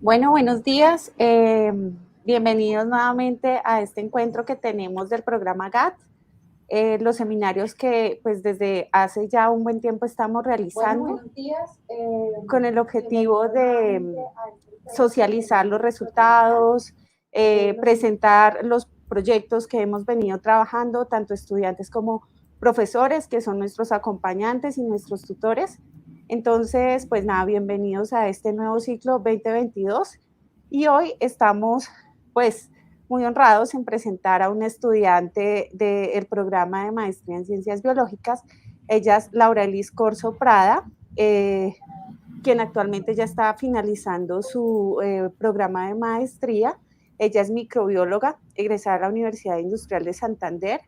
Bueno, buenos días. Bienvenidos nuevamente a este encuentro que tenemos del programa GAT. Los seminarios que pues desde hace ya un buen tiempo estamos realizando. Bueno, buenos días. Con el objetivo de socializar los resultados, presentar los proyectos que hemos venido trabajando, tanto estudiantes como profesores, que son nuestros acompañantes y nuestros tutores. Entonces, pues nada, bienvenidos a este nuevo ciclo 2022 y hoy estamos pues muy honrados en presentar a una estudiante del programa de maestría en ciencias biológicas. Ella es Laura Elis Corzo Prada, quien actualmente ya está finalizando su programa de maestría. Ella es microbióloga, egresada de la Universidad Industrial de Santander.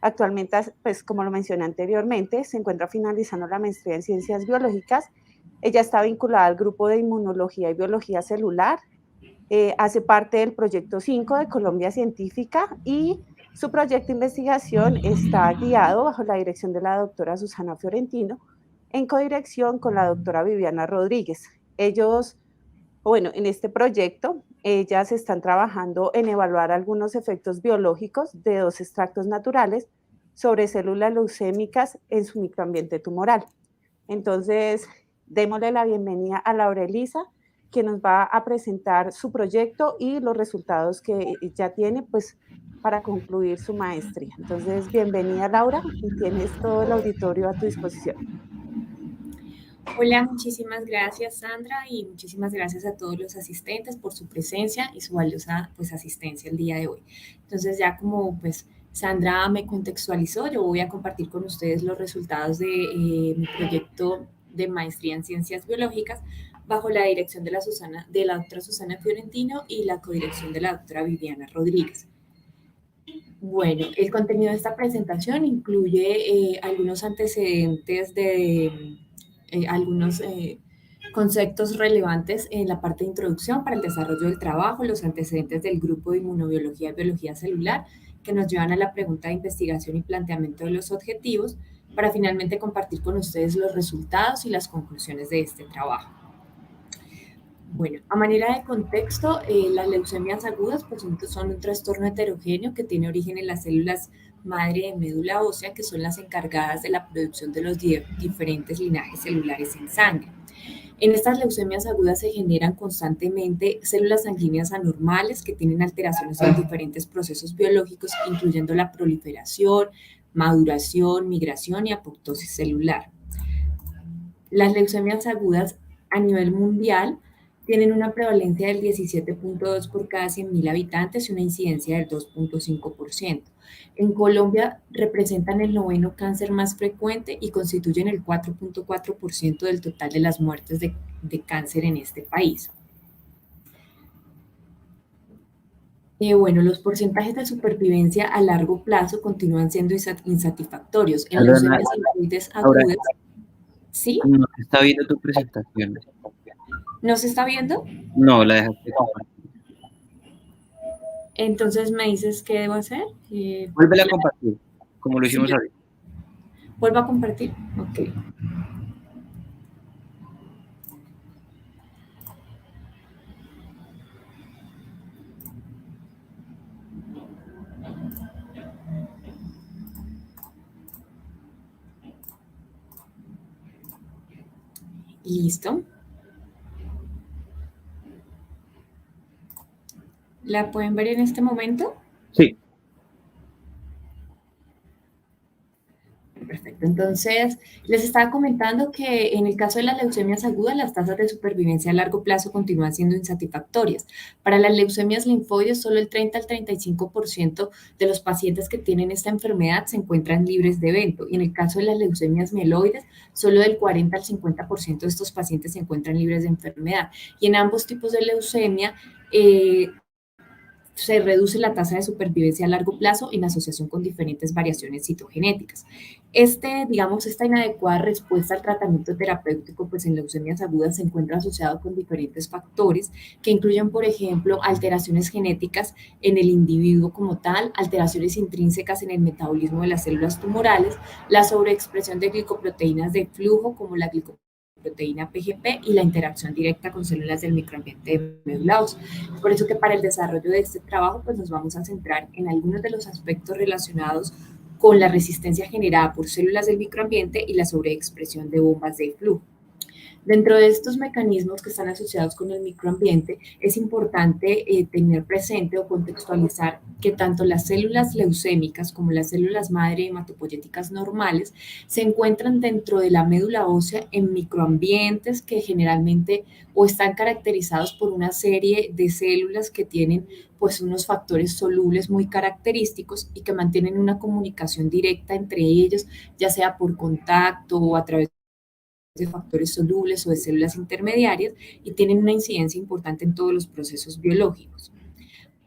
Actualmente, pues como lo mencioné anteriormente, se encuentra finalizando la maestría en ciencias biológicas. Ella está vinculada al grupo de inmunología y biología celular. Hace parte del proyecto 5 de Colombia Científica y su proyecto de investigación está guiado bajo la dirección de la doctora Susana Fiorentino, en codirección con la doctora Viviana Rodríguez. En este proyecto, ellas están trabajando en evaluar algunos efectos biológicos de dos extractos naturales sobre células leucémicas en su microambiente tumoral. Entonces, démosle la bienvenida a Laura Elisa, que nos va a presentar su proyecto y los resultados que ya tiene, pues, para concluir su maestría. Entonces, bienvenida, Laura, y tienes todo el auditorio a tu disposición. Hola, muchísimas gracias, Sandra, y muchísimas gracias a todos los asistentes por su presencia y su valiosa asistencia el día de hoy. Entonces, ya como Sandra me contextualizó, yo voy a compartir con ustedes los resultados de mi proyecto de maestría en ciencias biológicas bajo la dirección de la doctora Susana Fiorentino y la codirección de la doctora Viviana Rodríguez. Bueno, el contenido de esta presentación incluye algunos antecedentes de algunos conceptos relevantes en la parte de introducción para el desarrollo del trabajo, los antecedentes del grupo de inmunobiología y biología celular, que nos llevan a la pregunta de investigación y planteamiento de los objetivos, para finalmente compartir con ustedes los resultados y las conclusiones de este trabajo. Bueno, a manera de contexto, las leucemias agudas son un trastorno heterogéneo que tiene origen en las células madre de médula ósea, que son las encargadas de la producción de los diferentes linajes celulares en sangre. En estas leucemias agudas se generan constantemente células sanguíneas anormales que tienen alteraciones en diferentes procesos biológicos, incluyendo la proliferación, maduración, migración y apoptosis celular. Las leucemias agudas a nivel mundial tienen una prevalencia del 17.2 por cada 100.000 habitantes y una incidencia del 2.5%. En Colombia representan el noveno cáncer más frecuente y constituyen el 4.4% del total de las muertes de cáncer en este país. Los porcentajes de supervivencia a largo plazo continúan siendo insatisfactorios. En leucemias linfoides agudas... ¿Sí? No se está viendo tu presentación. ¿No se está viendo? No, la dejaste compartir. Entonces, ¿me dices qué debo hacer? Vuelve a compartir, como lo hicimos ahorita. ¿Vuelvo a compartir? Ok. Listo. ¿La pueden ver en este momento? Sí. Perfecto. Entonces, les estaba comentando que en el caso de las leucemias agudas, las tasas de supervivencia a largo plazo continúan siendo insatisfactorias. Para las leucemias linfoides, solo el 30 al 35% de los pacientes que tienen esta enfermedad se encuentran libres de evento. Y en el caso de las leucemias mieloides, solo del 40 al 50% de estos pacientes se encuentran libres de enfermedad. Y en ambos tipos de leucemia, se reduce la tasa de supervivencia a largo plazo en asociación con diferentes variaciones citogenéticas. Esta inadecuada respuesta al tratamiento terapéutico en leucemias agudas se encuentra asociado con diferentes factores que incluyen, por ejemplo, alteraciones genéticas en el individuo como tal, alteraciones intrínsecas en el metabolismo de las células tumorales, la sobreexpresión de glicoproteínas de flujo como la glicoproteína proteína PGP y la interacción directa con células del microambiente de médula ósea. Por eso que para el desarrollo de este trabajo pues nos vamos a centrar en algunos de los aspectos relacionados con la resistencia generada por células del microambiente y la sobreexpresión de bombas de flujo. Dentro de estos mecanismos que están asociados con el microambiente, es importante tener presente o contextualizar que tanto las células leucémicas como las células madre hematopoyéticas normales se encuentran dentro de la médula ósea en microambientes que generalmente o están caracterizados por una serie de células que tienen pues unos factores solubles muy característicos y que mantienen una comunicación directa entre ellos, ya sea por contacto o a través de factores solubles o de células intermediarias y tienen una incidencia importante en todos los procesos biológicos.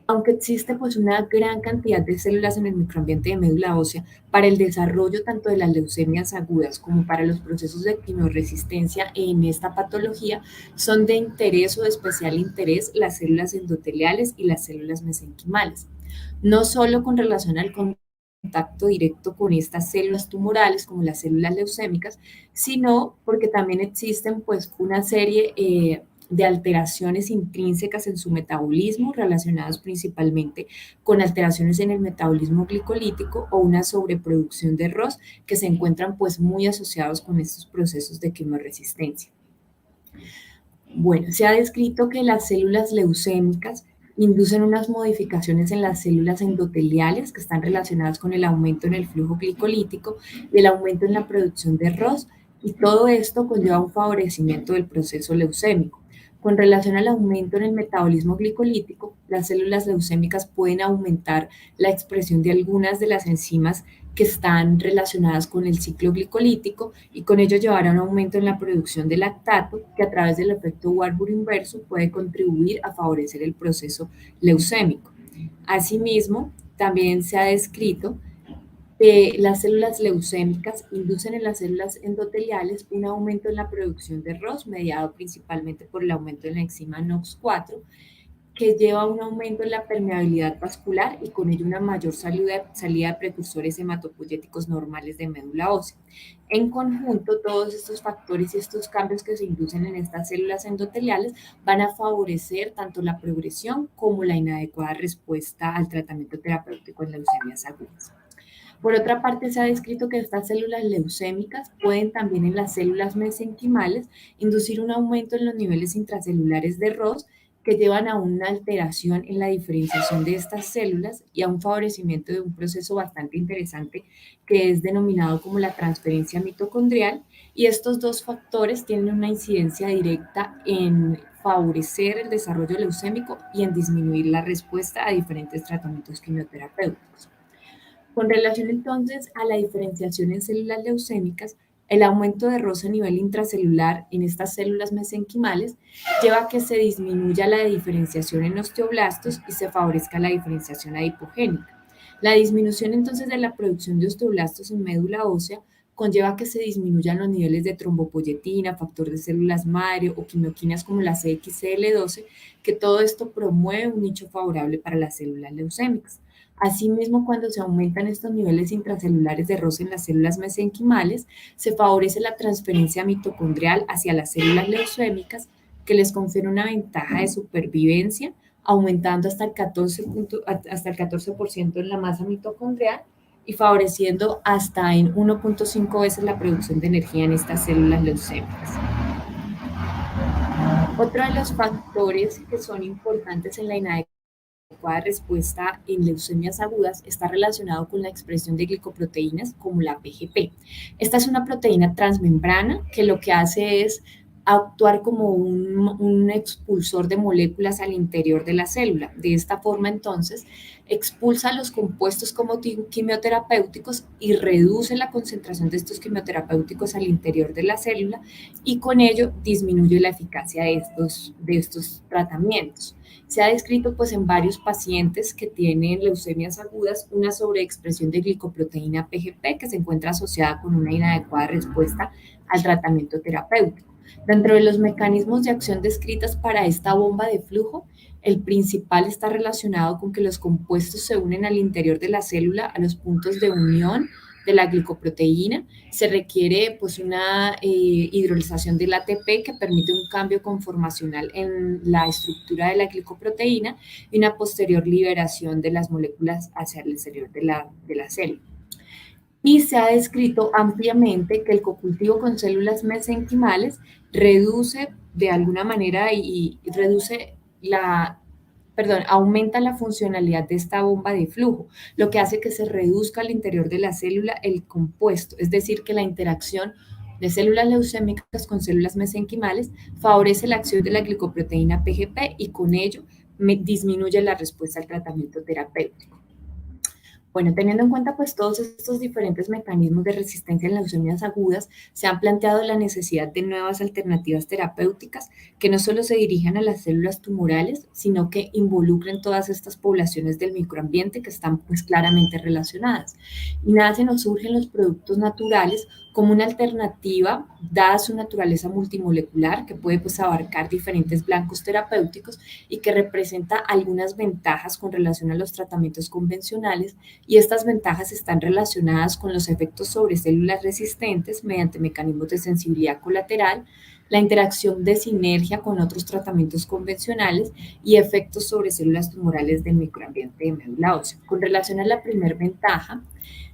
Aunque existe pues una gran cantidad de células en el microambiente de médula ósea, para el desarrollo tanto de las leucemias agudas como para los procesos de quimiorresistencia en esta patología, son de interés o de especial interés las células endoteliales y las células mesenquimales. No solo con relación al contacto directo con estas células tumorales como las células leucémicas, sino porque también existen pues una serie de alteraciones intrínsecas en su metabolismo relacionadas principalmente con alteraciones en el metabolismo glicolítico o una sobreproducción de ROS que se encuentran pues muy asociados con estos procesos de quimorresistencia. Bueno, se ha descrito que las células leucémicas inducen unas modificaciones en las células endoteliales que están relacionadas con el aumento en el flujo glicolítico y el aumento en la producción de ROS, y todo esto conlleva un favorecimiento del proceso leucémico. Con relación al aumento en el metabolismo glicolítico, las células leucémicas pueden aumentar la expresión de algunas de las enzimas que están relacionadas con el ciclo glicolítico y con ello llevar a un aumento en la producción de lactato que a través del efecto Warburg inverso puede contribuir a favorecer el proceso leucémico. Asimismo, también se ha descrito que las células leucémicas inducen en las células endoteliales un aumento en la producción de ROS mediado principalmente por el aumento en la enzima NOX4, que lleva a un aumento en la permeabilidad vascular y con ello una mayor salida de precursores hematopoyéticos normales de médula ósea. En conjunto, todos estos factores y estos cambios que se inducen en estas células endoteliales van a favorecer tanto la progresión como la inadecuada respuesta al tratamiento terapéutico en leucemias agudas. Por otra parte, se ha descrito que estas células leucémicas pueden también en las células mesenquimales inducir un aumento en los niveles intracelulares de ROS que llevan a una alteración en la diferenciación de estas células y a un favorecimiento de un proceso bastante interesante que es denominado como la transferencia mitocondrial, y estos dos factores tienen una incidencia directa en favorecer el desarrollo leucémico y en disminuir la respuesta a diferentes tratamientos quimioterapéuticos. Con relación entonces a la diferenciación en células leucémicas, el aumento de ROS a nivel intracelular en estas células mesenquimales lleva a que se disminuya la diferenciación en osteoblastos y se favorezca la diferenciación adipogénica. La disminución entonces de la producción de osteoblastos en médula ósea conlleva que se disminuyan los niveles de trombopoyetina, factor de células madre o quimioquinas como la CXCL12, que todo esto promueve un nicho favorable para las células leucémicas. Asimismo, cuando se aumentan estos niveles intracelulares de ROS en las células mesenquimales, se favorece la transferencia mitocondrial hacia las células leucémicas, que les confiere una ventaja de supervivencia, aumentando hasta el 14% en la masa mitocondrial y favoreciendo hasta en 1.5 veces la producción de energía en estas células leucémicas. Otro de los factores que son importantes en la inadecuada respuesta en leucemias agudas está relacionado con la expresión de glicoproteínas como la PGP. Esta es una proteína transmembrana que lo que hace es actuar como un expulsor de moléculas al interior de la célula. De esta forma, entonces, expulsa los compuestos como quimioterapéuticos y reduce la concentración de estos quimioterapéuticos al interior de la célula y con ello disminuye la eficacia de estos tratamientos. Se ha descrito pues en varios pacientes que tienen leucemias agudas una sobreexpresión de glicoproteína PGP que se encuentra asociada con una inadecuada respuesta al tratamiento terapéutico. Dentro de los mecanismos de acción descritas para esta bomba de flujo, el principal está relacionado con que los compuestos se unen al interior de la célula a los puntos de unión de la glicoproteína. Se requiere pues una hidrolización del ATP que permite un cambio conformacional en la estructura de la glicoproteína y una posterior liberación de las moléculas hacia el exterior de la célula. Y se ha descrito ampliamente que el cocultivo con células mesenquimales reduce de alguna manera y reduce aumenta la funcionalidad de esta bomba de flujo, lo que hace que se reduzca al interior de la célula el compuesto, es decir, que la interacción de células leucémicas con células mesenquimales favorece la acción de la glicoproteína PGP y con ello disminuye la respuesta al tratamiento terapéutico. Bueno, teniendo en cuenta pues todos estos diferentes mecanismos de resistencia en leucemias agudas, se han planteado la necesidad de nuevas alternativas terapéuticas que no solo se dirijan a las células tumorales, sino que involucren todas estas poblaciones del microambiente que están pues claramente relacionadas. Y nacen o surgen los productos naturales como una alternativa, dada su naturaleza multimolecular, que puede pues abarcar diferentes blancos terapéuticos y que representa algunas ventajas con relación a los tratamientos convencionales, y estas ventajas están relacionadas con los efectos sobre células resistentes mediante mecanismos de sensibilidad colateral, la interacción de sinergia con otros tratamientos convencionales y efectos sobre células tumorales del microambiente de médula ósea. Con relación a la primera ventaja,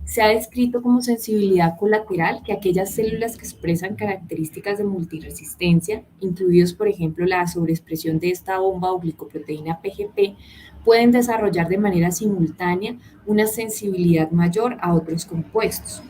se ha descrito como sensibilidad colateral que aquellas células que expresan características de multiresistencia, incluidos por ejemplo la sobreexpresión de esta bomba o glicoproteína PGP, pueden desarrollar de manera simultánea una sensibilidad mayor a otros compuestos.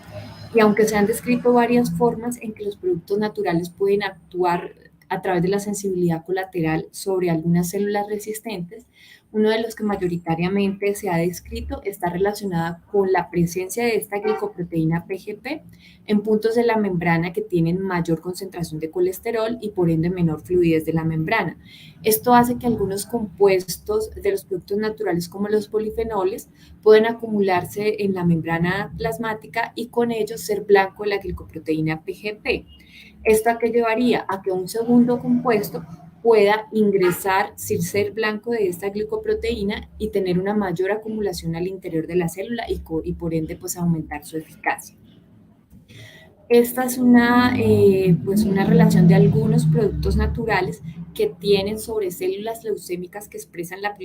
Y aunque se han descrito varias formas en que los productos naturales pueden actuar a través de la sensibilidad colateral sobre algunas células resistentes, uno de los que mayoritariamente se ha descrito está relacionada con la presencia de esta glicoproteína PGP en puntos de la membrana que tienen mayor concentración de colesterol y por ende menor fluidez de la membrana. Esto hace que algunos compuestos de los productos naturales como los polifenoles pueden acumularse en la membrana plasmática y con ello ser blanco de la glicoproteína PGP. ¿Esto a qué llevaría? A que un segundo compuesto pueda ingresar sin ser blanco de esta glicoproteína y tener una mayor acumulación al interior de la célula y por ende pues aumentar su eficacia. Esta es pues una relación de algunos productos naturales que tienen sobre células leucémicas que expresan la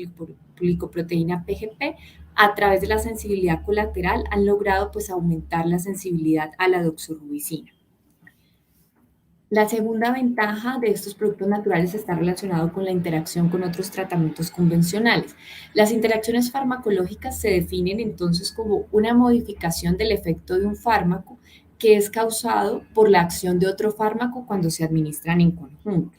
glicoproteína PGP a través de la sensibilidad colateral han logrado pues aumentar la sensibilidad a la doxorubicina. La segunda ventaja de estos productos naturales está relacionado con la interacción con otros tratamientos convencionales. Las interacciones farmacológicas se definen entonces como una modificación del efecto de un fármaco que es causado por la acción de otro fármaco cuando se administran en conjunto.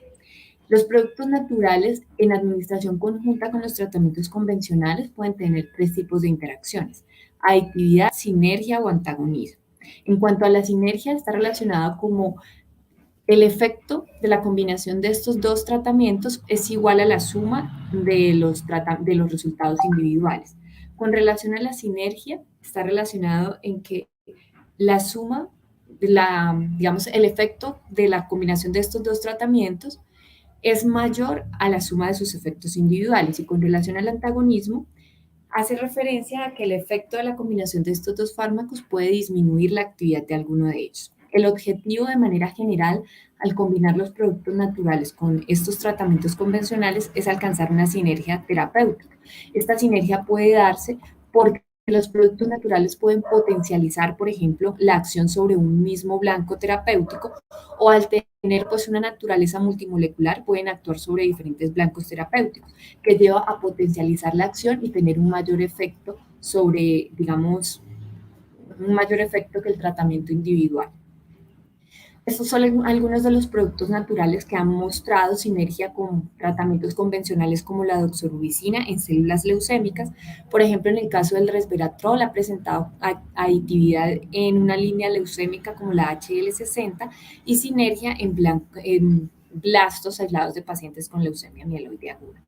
Los productos naturales en administración conjunta con los tratamientos convencionales pueden tener tres tipos de interacciones: aditividad, sinergia o antagonismo. En cuanto a la sinergia, está relacionada como el efecto de la combinación de estos dos tratamientos es igual a la suma de los resultados individuales. Con relación a la sinergia, está relacionado en que la suma, digamos, el efecto de la combinación de estos dos tratamientos es mayor a la suma de sus efectos individuales. Y con relación al antagonismo, hace referencia a que el efecto de la combinación de estos dos fármacos puede disminuir la actividad de alguno de ellos. El objetivo de manera general al combinar los productos naturales con estos tratamientos convencionales es alcanzar una sinergia terapéutica. Esta sinergia puede darse porque los productos naturales pueden potencializar, por ejemplo, la acción sobre un mismo blanco terapéutico o al tener pues una naturaleza multimolecular pueden actuar sobre diferentes blancos terapéuticos, que lleva a potencializar la acción y tener un mayor efecto sobre, digamos, un mayor efecto que el tratamiento individual. Estos son algunos de los productos naturales que han mostrado sinergia con tratamientos convencionales como la doxorubicina en células leucémicas. Por ejemplo, en el caso del resveratrol ha presentado aditividad en una línea leucémica como la HL60 y sinergia en blastos aislados de pacientes con leucemia mieloide aguda.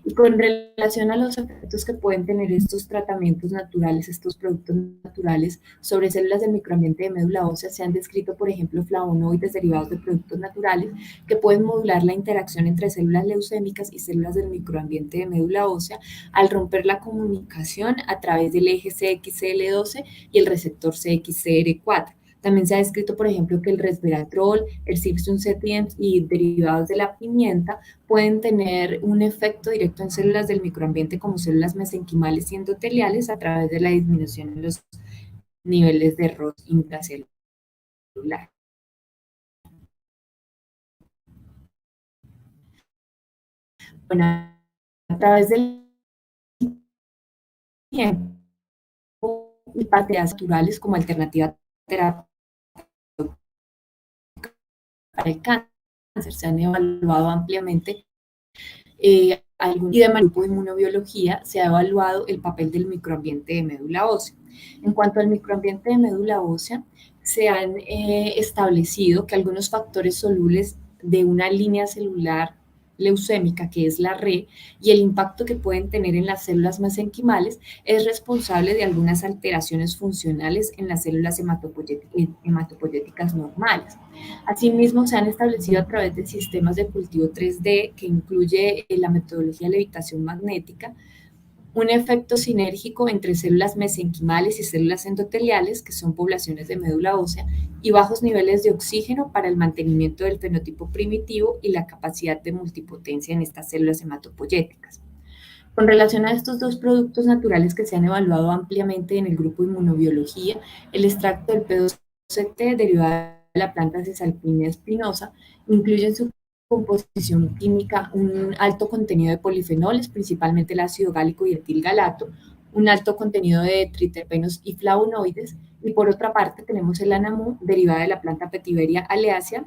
Y con relación a los efectos que pueden tener estos tratamientos naturales, estos productos naturales sobre células del microambiente de médula ósea, se han descrito, por ejemplo, flavonoides derivados de productos naturales que pueden modular la interacción entre células leucémicas y células del microambiente de médula ósea al romper la comunicación a través del eje CXCL12 y el receptor CXCR4. También se ha descrito, por ejemplo, que el resveratrol, el citrucetien y derivados de la pimienta pueden tener un efecto directo en células del microambiente como células mesenquimales y endoteliales a través de la disminución en los niveles de ROS intracelular. Bueno, a través del tiempo y pateas naturales como alternativa terapéutica para el cáncer se han evaluado ampliamente y de grupo de inmunobiología se ha evaluado el papel del microambiente de médula ósea. En cuanto al microambiente de médula ósea, se han establecido que algunos factores solubles de una línea celular leucémica, que es la RE, y el impacto que pueden tener en las células mesenquimales es responsable de algunas alteraciones funcionales en las células hematopoyéticas normales. Asimismo, se han establecido a través de sistemas de cultivo 3D, que incluye la metodología de levitación magnética, un efecto sinérgico entre células mesenquimales y células endoteliales, que son poblaciones de médula ósea, y bajos niveles de oxígeno para el mantenimiento del fenotipo primitivo y la capacidad de multipotencia en estas células hematopoyéticas. Con relación a estos dos productos naturales que se han evaluado ampliamente en el grupo de inmunobiología, el extracto del P2CT derivado de la planta Cisalpina espinosa incluye en su composición química un alto contenido de polifenoles, principalmente el ácido gálico y etilgalato, un alto contenido de triterpenos y flavonoides, y por otra parte tenemos el anamú derivada de la planta Petiveria aleacea,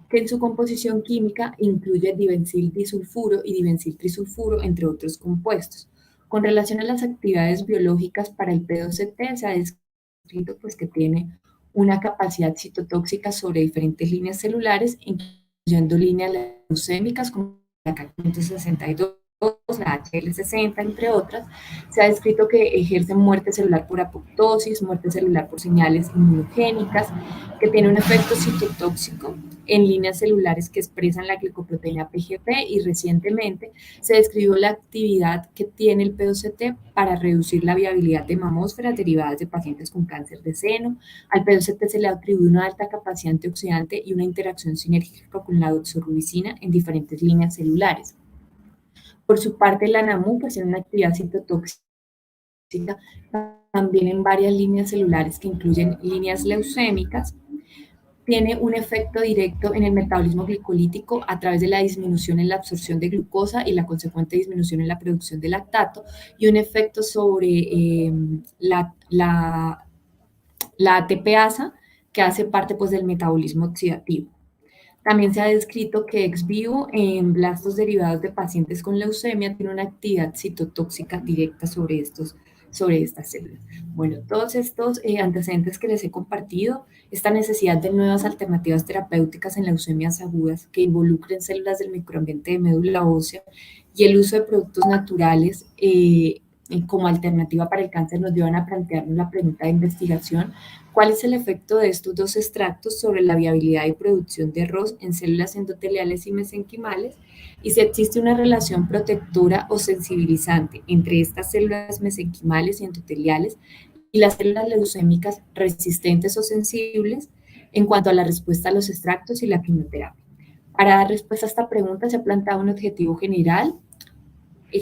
que en su composición química incluye dibencil disulfuro y dibencil trisulfuro, entre otros compuestos. Con relación a las actividades biológicas para el P2CT, se ha descrito pues, que tiene una capacidad citotóxica sobre diferentes líneas celulares, incluyendo líneas leucémicas como la K562, la HL60, entre otras. Se ha descrito que ejerce muerte celular por apoptosis, muerte celular por señales inmunogénicas, que tiene un efecto citotóxico en líneas celulares que expresan la glicoproteína PGP, y recientemente se describió la actividad que tiene el P2CT para reducir la viabilidad de mamósferas derivadas de pacientes con cáncer de seno. Al P2CT se le atribuye una alta capacidad antioxidante y una interacción sinérgica con la doxorubicina en diferentes líneas celulares. Por su parte, la NAMU pues, tiene una actividad citotóxica también en varias líneas celulares que incluyen líneas leucémicas. Tiene un efecto directo en el metabolismo glicolítico a través de la disminución en la absorción de glucosa y la consecuente disminución en la producción de lactato, y un efecto sobre la ATPasa, que hace parte pues, del metabolismo oxidativo. También se ha descrito que ex vivo en blastos derivados de pacientes con leucemia tiene una actividad citotóxica directa sobre estas células. Bueno, todos estos antecedentes que les he compartido, esta necesidad de nuevas alternativas terapéuticas en leucemias agudas que involucren células del microambiente de médula ósea y el uso de productos naturales como alternativa para el cáncer nos llevan a plantearnos la pregunta de investigación: ¿cuál es el efecto de estos dos extractos sobre la viabilidad y producción de ROS en células endoteliales y mesenquimales? Y si existe una relación protectora o sensibilizante entre estas células mesenquimales y endoteliales y las células leucémicas resistentes o sensibles en cuanto a la respuesta a los extractos y la quimioterapia. Para dar respuesta a esta pregunta se ha planteado un objetivo general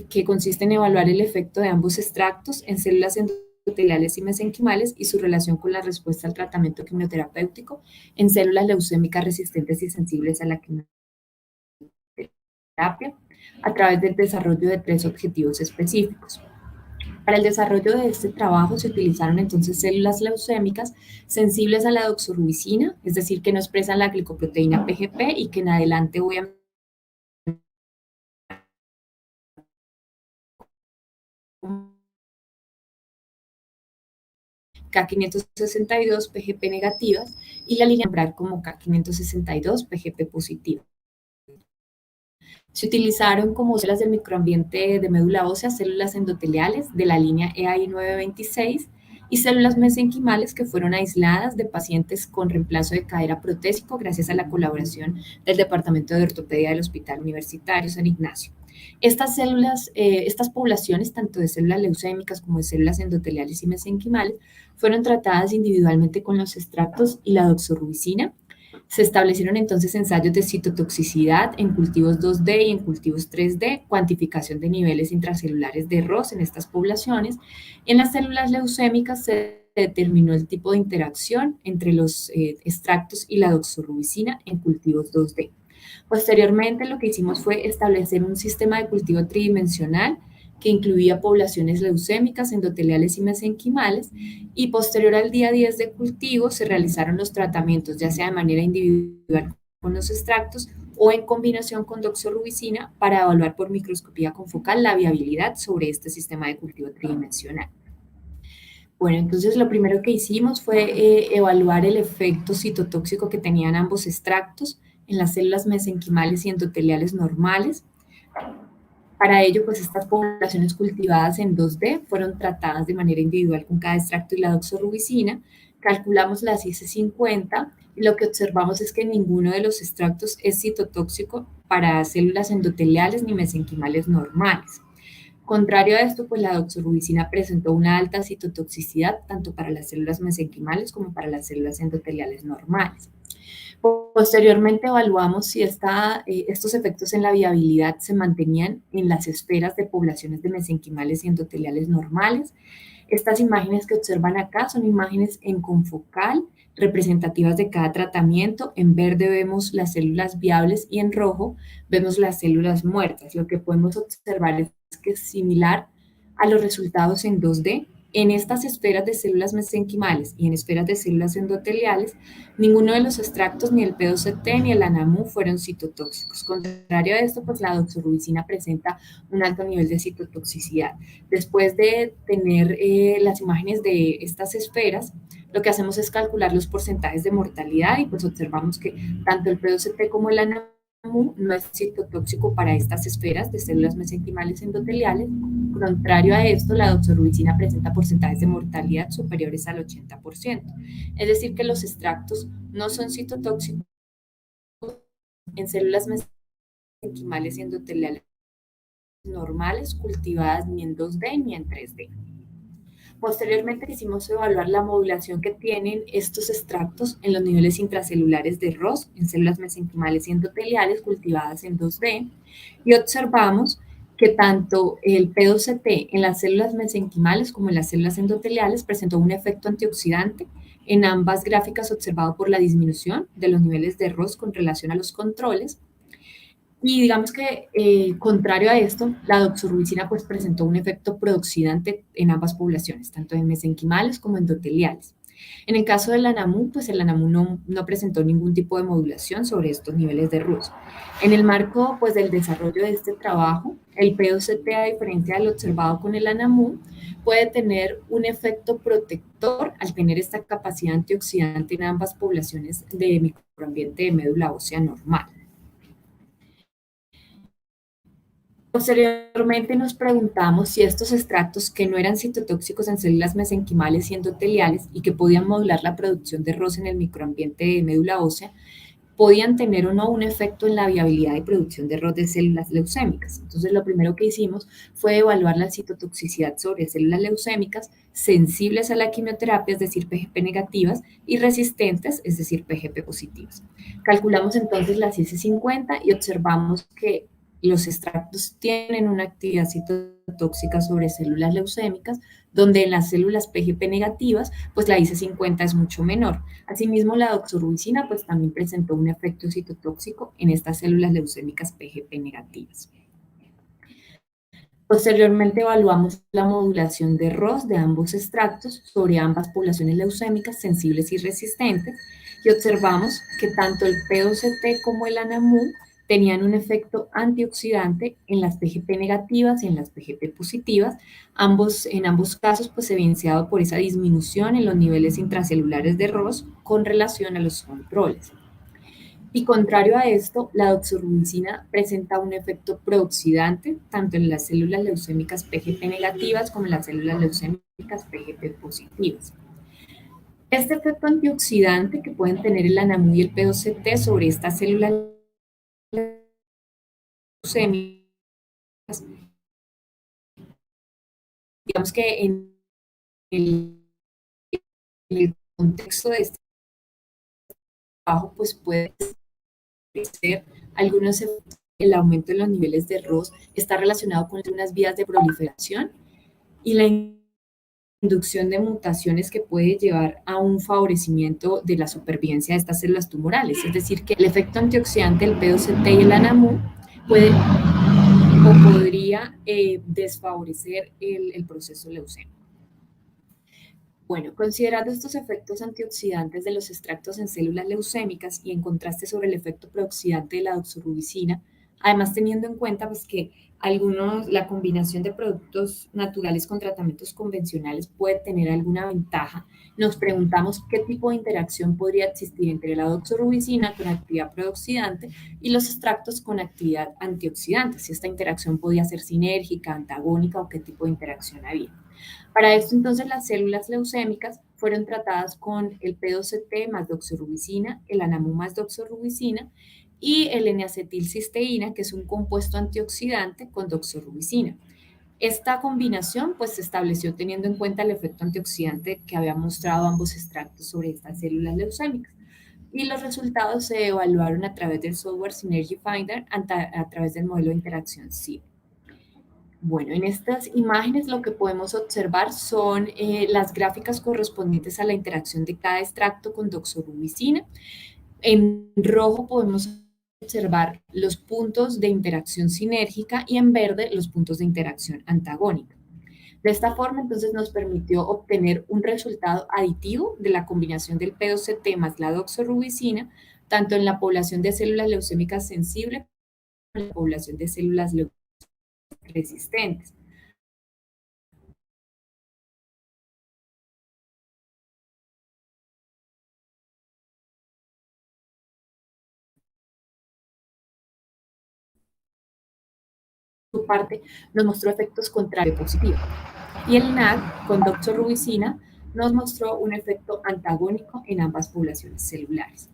que consiste en evaluar el efecto de ambos extractos en células endoteliales y mesenquimales y su relación con la respuesta al tratamiento quimioterapéutico en células leucémicas resistentes y sensibles a la quimioterapia a través del desarrollo de 3 objetivos específicos. Para el desarrollo de este trabajo se utilizaron entonces células leucémicas sensibles a la doxorubicina, es decir, que no expresan la glicoproteína PGP y que en adelante voy a K562 PGP negativas y la línea umbral como K562 PGP positiva. Se utilizaron como células del microambiente de médula ósea, células endoteliales de la línea EAI 926 y células mesenquimales que fueron aisladas de pacientes con reemplazo de cadera protésico gracias a la colaboración del Departamento de Ortopedia del Hospital Universitario San Ignacio. Estas células, estas poblaciones, tanto de células leucémicas como de células endoteliales y mesenquimales, fueron tratadas individualmente con los extractos y la doxorubicina. Se establecieron entonces ensayos de citotoxicidad en cultivos 2D y en cultivos 3D, cuantificación de niveles intracelulares de ROS en estas poblaciones. En las células leucémicas se determinó el tipo de interacción entre los extractos y la doxorubicina en cultivos 2D. Posteriormente, lo que hicimos fue establecer un sistema de cultivo tridimensional que incluía poblaciones leucémicas, endoteliales y mesenquimales, y posterior al día 10 de cultivo se realizaron los tratamientos, ya sea de manera individual con los extractos o en combinación con doxorubicina para evaluar por microscopía confocal la viabilidad sobre este sistema de cultivo tridimensional. Bueno, entonces lo primero que hicimos fue evaluar el efecto citotóxico que tenían ambos extractos en las células mesenquimales y endoteliales normales. Para ello, pues estas poblaciones cultivadas en 2D fueron tratadas de manera individual con cada extracto y la doxorubicina. Calculamos las IC50 y lo que observamos es que ninguno de los extractos es citotóxico para células endoteliales ni mesenquimales normales. Contrario a esto, pues la doxorubicina presentó una alta citotoxicidad tanto para las células mesenquimales como para las células endoteliales normales. Posteriormente evaluamos si estos efectos en la viabilidad se mantenían en las esferas de poblaciones de mesenquimales y endoteliales normales. Estas imágenes que observan acá son imágenes en confocal representativas de cada tratamiento. En verde vemos las células viables y en rojo vemos las células muertas. Lo que podemos observar es que es similar a los resultados en 2D. En estas esferas de células mesenquimales y en esferas de células endoteliales, ninguno de los extractos, ni el P2CT ni el ANAMU fueron citotóxicos. Contrario a esto, pues la doxorubicina presenta un alto nivel de citotoxicidad. Después de tener las imágenes de estas esferas, lo que hacemos es calcular los porcentajes de mortalidad y pues observamos que tanto el P2CT como el ANAMU no es citotóxico para estas esferas de células mesenquimales endoteliales. Contrario a esto, la doxorubicina presenta porcentajes de mortalidad superiores al 80%. Es decir, que los extractos no son citotóxicos en células mesenquimales y endoteliales normales cultivadas ni en 2D ni en 3D. Posteriormente quisimos evaluar la modulación que tienen estos extractos en los niveles intracelulares de ROS en células mesenquimales y endoteliales cultivadas en 2D y observamos que tanto el P2CT en las células mesenquimales como en las células endoteliales presentó un efecto antioxidante. En ambas gráficas observado por la disminución de los niveles de ROS con relación a los controles. Y digamos que, contrario a esto, la doxorubicina pues presentó un efecto prooxidante en ambas poblaciones, tanto en mesenquimales como endoteliales. En el caso del ANAMU, pues el ANAMU no presentó ningún tipo de modulación sobre estos niveles de ROS. En el marco pues del desarrollo de este trabajo, el P2CT, a diferencia del observado con el ANAMU, puede tener un efecto protector al tener esta capacidad antioxidante en ambas poblaciones de microambiente de médula ósea normal. Posteriormente nos preguntamos si estos extractos que no eran citotóxicos en células mesenquimales y endoteliales y que podían modular la producción de ROS en el microambiente de médula ósea, podían tener o no un efecto en la viabilidad de producción de ROS de células leucémicas. Entonces lo primero que hicimos fue evaluar la citotoxicidad sobre células leucémicas sensibles a la quimioterapia, es decir, PGP negativas, y resistentes, es decir, PGP positivas. Calculamos entonces las IC50 y observamos que los extractos tienen una actividad citotóxica sobre células leucémicas, donde en las células PGP negativas, pues la IC50 es mucho menor. Asimismo, la doxorubicina pues también presentó un efecto citotóxico en estas células leucémicas PGP negativas. Posteriormente evaluamos la modulación de ROS de ambos extractos sobre ambas poblaciones leucémicas sensibles y resistentes y observamos que tanto el P2CT como el ANAMU tenían un efecto antioxidante en las PGP negativas y en las PGP positivas, en ambos casos pues evidenciado por esa disminución en los niveles intracelulares de ROS con relación a los controles. Y contrario a esto, la doxorubicina presenta un efecto prooxidante tanto en las células leucémicas PGP negativas como en las células leucémicas PGP positivas. Este efecto antioxidante que pueden tener el ANAMU y el POCT sobre estas células leucémicas, digamos que en el contexto de este trabajo, pues puede ser algunos efectos. El aumento de los niveles de ROS está relacionado con unas vías de proliferación y la inducción de mutaciones que puede llevar a un favorecimiento de la supervivencia de estas células tumorales. Es decir, que el efecto antioxidante del POCT y el ANAMU puede o podría desfavorecer el proceso leucémico. Bueno, considerando estos efectos antioxidantes de los extractos en células leucémicas y en contraste sobre el efecto prooxidante de la doxorubicina, además teniendo en cuenta pues, que la combinación de productos naturales con tratamientos convencionales puede tener alguna ventaja, nos preguntamos qué tipo de interacción podría existir entre la doxorubicina con actividad prooxidante y los extractos con actividad antioxidante, si esta interacción podía ser sinérgica, antagónica o qué tipo de interacción había. Para esto, entonces, las células leucémicas fueron tratadas con el POCT más doxorubicina, el ANAMU más doxorubicina y el N-acetilcisteína, que es un compuesto antioxidante con doxorubicina. Esta combinación pues se estableció teniendo en cuenta el efecto antioxidante que habían mostrado ambos extractos sobre estas células leucémicas. Y los resultados se evaluaron a través del software Synergy Finder a través del modelo de interacción SIB. Bueno, en estas imágenes lo que podemos observar son las gráficas correspondientes a la interacción de cada extracto con doxorubicina. En rojo podemos observar los puntos de interacción sinérgica y en verde los puntos de interacción antagónica. De esta forma, entonces, nos permitió obtener un resultado aditivo de la combinación del POCT más la doxorubicina, tanto en la población de células leucémicas sensibles como en la población de células leucémicas resistentes. Su parte nos mostró efectos contrarios positivos. Y el NAC con doxorubicina nos mostró un efecto antagónico en ambas poblaciones celulares.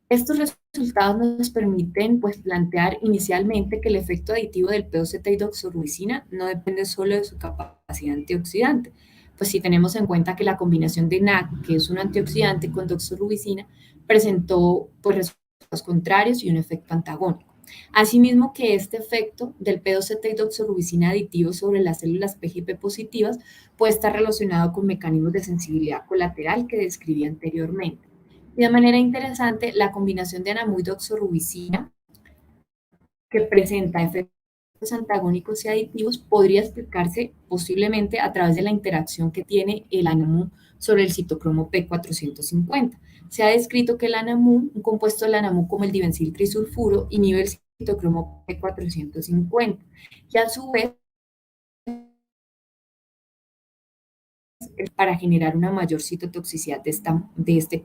Estos resultados nos permiten pues, plantear inicialmente que el efecto aditivo del POCT y doxorubicina no depende solo de su capacidad antioxidante, pues si tenemos en cuenta que la combinación de NAC, que es un antioxidante, con doxorubicina, presentó pues, resultados contrarios y un efecto antagónico. Asimismo que este efecto del POCT y doxorubicina aditivo sobre las células PGP positivas puede estar relacionado con mecanismos de sensibilidad colateral que describí anteriormente. Y de manera interesante, la combinación de ANAMU y doxorubicina, que presenta efectos antagónicos y aditivos, podría explicarse posiblemente a través de la interacción que tiene el ANAMU sobre el citocromo P450. Se ha descrito que el ANAMU, un compuesto del ANAMU como el dimenciltrisulfuro, inhibe el citocromo P450, y a su vez para generar una mayor citotoxicidad de este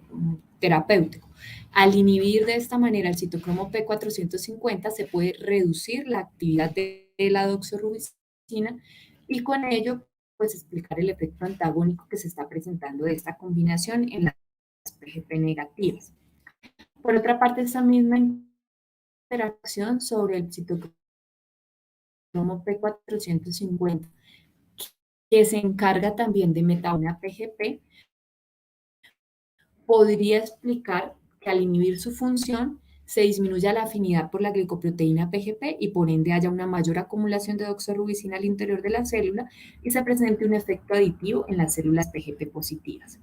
terapéutico. Al inhibir de esta manera el citocromo P450 se puede reducir la actividad de la doxorubicina y con ello pues explicar el efecto antagónico que se está presentando de esta combinación en las PGP negativas. Por otra parte, esa misma interacción sobre el citocromo P450 que se encarga también de metabolizar PGP, podría explicar que al inhibir su función se disminuya la afinidad por la glicoproteína PGP y por ende haya una mayor acumulación de doxorubicina al interior de la célula y se presente un efecto aditivo en las células PGP positivas.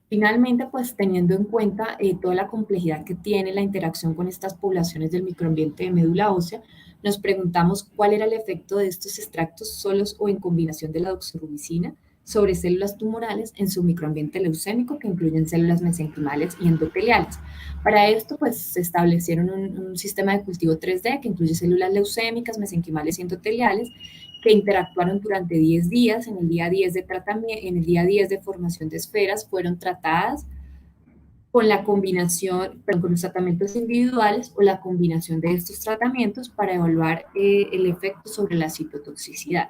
Finalmente, pues teniendo en cuenta toda la complejidad que tiene la interacción con estas poblaciones del microambiente de médula ósea, nos preguntamos cuál era el efecto de estos extractos solos o en combinación de la doxorubicina sobre células tumorales en su microambiente leucémico, que incluyen células mesenquimales y endoteliales. Para esto, pues se establecieron un sistema de cultivo 3D que incluye células leucémicas, mesenquimales y endoteliales, que interactuaron durante 10 días. En el día 10 de tratamiento, en el día 10 de formación de esferas fueron tratadas con la combinación, perdón, con los tratamientos individuales o la combinación de estos tratamientos para evaluar el efecto sobre la citotoxicidad.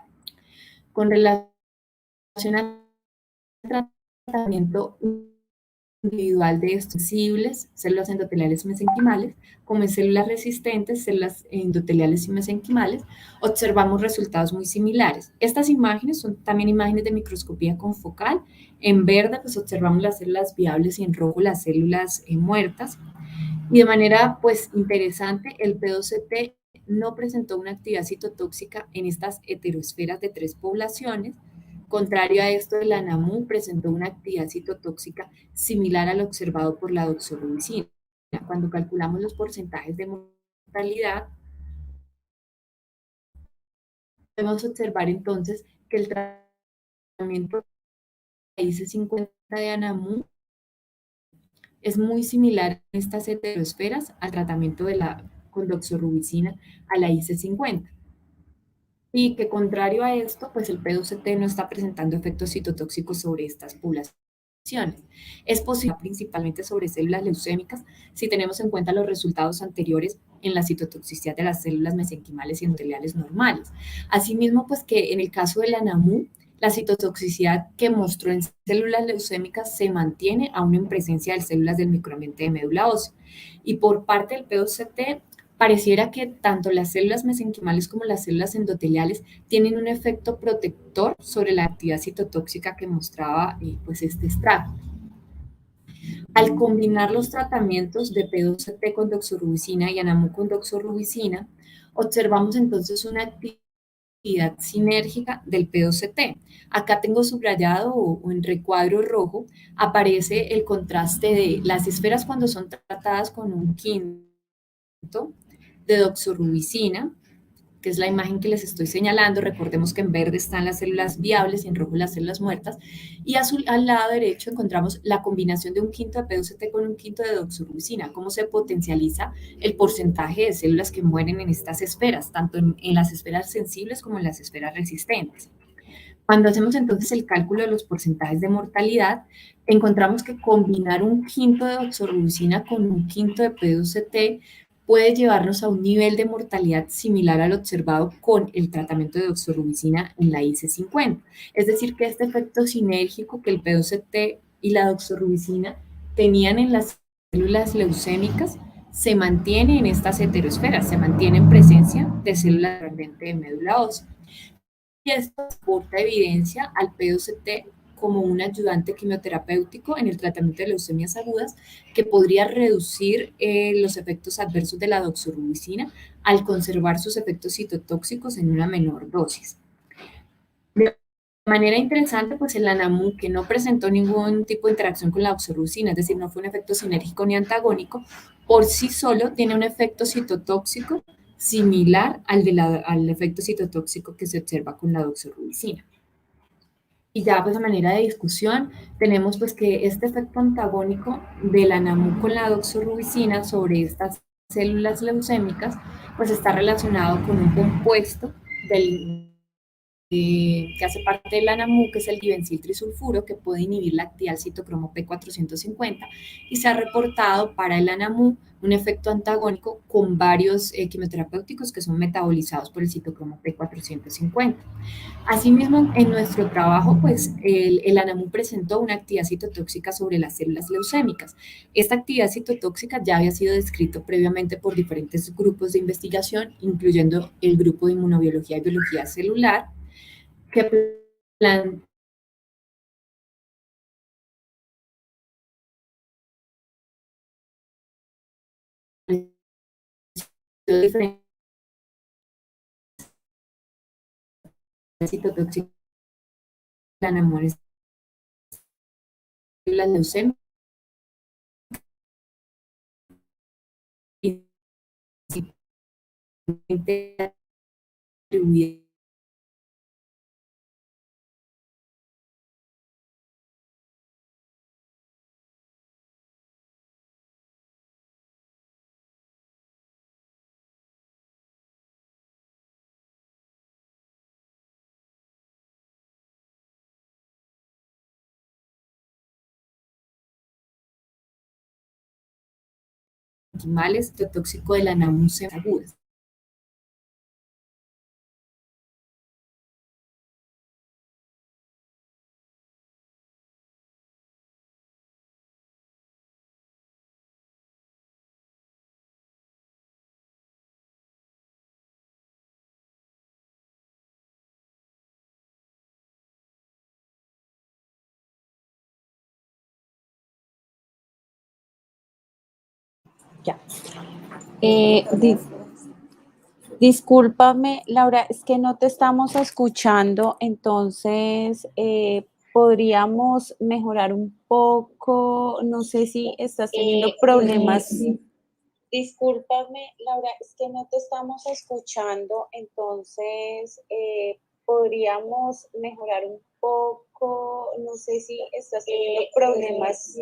Con relación al tratamiento individual de estos sensibles, células endoteliales y mesenquimales, como en células resistentes, células endoteliales y mesenquimales, observamos resultados muy similares. Estas imágenes son también imágenes de microscopía confocal. En verde, pues observamos las células viables y en rojo las células muertas. Y de manera, pues, interesante, el P2CT no presentó una actividad citotóxica en estas heteroesferas de 3 poblaciones. Contrario a esto, el ANAMU presentó una actividad citotóxica similar al observado por la doxorubicina. Cuando calculamos los porcentajes de mortalidad, podemos observar entonces que el tratamiento de IC50 de ANAMU es muy similar en estas heteroesferas al tratamiento de la con doxorubicina a la IC50. Y que contrario a esto, pues el P2CT no está presentando efectos citotóxicos sobre estas poblaciones. Es posible principalmente sobre células leucémicas si tenemos en cuenta los resultados anteriores en la citotoxicidad de las células mesenquimales y endoteliales normales. Asimismo, pues que en el caso de la NAMU, la citotoxicidad que mostró en células leucémicas se mantiene aún en presencia de células del microambiente de médula ósea. Y por parte del P2CT, pareciera que tanto las células mesenquimales como las células endoteliales tienen un efecto protector sobre la actividad citotóxica que mostraba pues este extracto. Al combinar los tratamientos de P2CT con doxorubicina y ANAMU con doxorubicina, observamos entonces una actividad sinérgica del P2CT. Acá tengo subrayado o en recuadro rojo aparece el contraste de las esferas cuando son tratadas con un quinto de doxorubicina, que es la imagen que les estoy señalando. Recordemos que en verde están las células viables y en rojo las células muertas. Y al lado derecho encontramos la combinación de un quinto de P2CT con un quinto de doxorubicina, cómo se potencializa el porcentaje de células que mueren en estas esferas, tanto en las esferas sensibles como en las esferas resistentes. Cuando hacemos entonces el cálculo de los porcentajes de mortalidad, encontramos que combinar un quinto de doxorubicina con un quinto de P2CT puede llevarnos a un nivel de mortalidad similar al observado con el tratamiento de doxorubicina en la IC50. Es decir, que este efecto sinérgico que el P2CT y la doxorubicina tenían en las células leucémicas se mantiene en estas heteroesferas, se mantiene en presencia de células de médula ósea. Y esto aporta evidencia al P2CT como un ayudante quimioterapéutico en el tratamiento de leucemias agudas que podría reducir los efectos adversos de la doxorubicina al conservar sus efectos citotóxicos en una menor dosis. De manera interesante, pues el ANAMU, que no presentó ningún tipo de interacción con la doxorubicina, es decir, no fue un efecto sinérgico ni antagónico, por sí solo tiene un efecto citotóxico similar al efecto citotóxico que se observa con la doxorubicina. Y ya pues a manera de discusión tenemos pues que este efecto antagónico del ANAMU con la doxorubicina sobre estas células leucémicas pues está relacionado con un compuesto que hace parte del ANAMU, que es el dibenciltrisulfuro, que puede inhibir la actividad del citocromo P450, y se ha reportado para el ANAMU un efecto antagónico con varios quimioterapéuticos que son metabolizados por el citocromo P450. Asimismo, en nuestro trabajo, pues el ANAMU presentó una actividad citotóxica sobre las células leucémicas. Esta actividad citotóxica ya había sido descrito previamente por diferentes grupos de investigación, incluyendo el grupo de inmunobiología y biología celular, que plantea diferentes citotóxicas de ANAMU en células leucémicas y atribuidas parenquimales tóxico de la náusea aguda. Ya. Discúlpame, Laura, es que no te estamos escuchando, entonces podríamos mejorar un poco, no sé si estás teniendo problemas. Discúlpame, Laura, es que no te estamos escuchando, entonces podríamos mejorar un poco, no sé si estás teniendo problemas.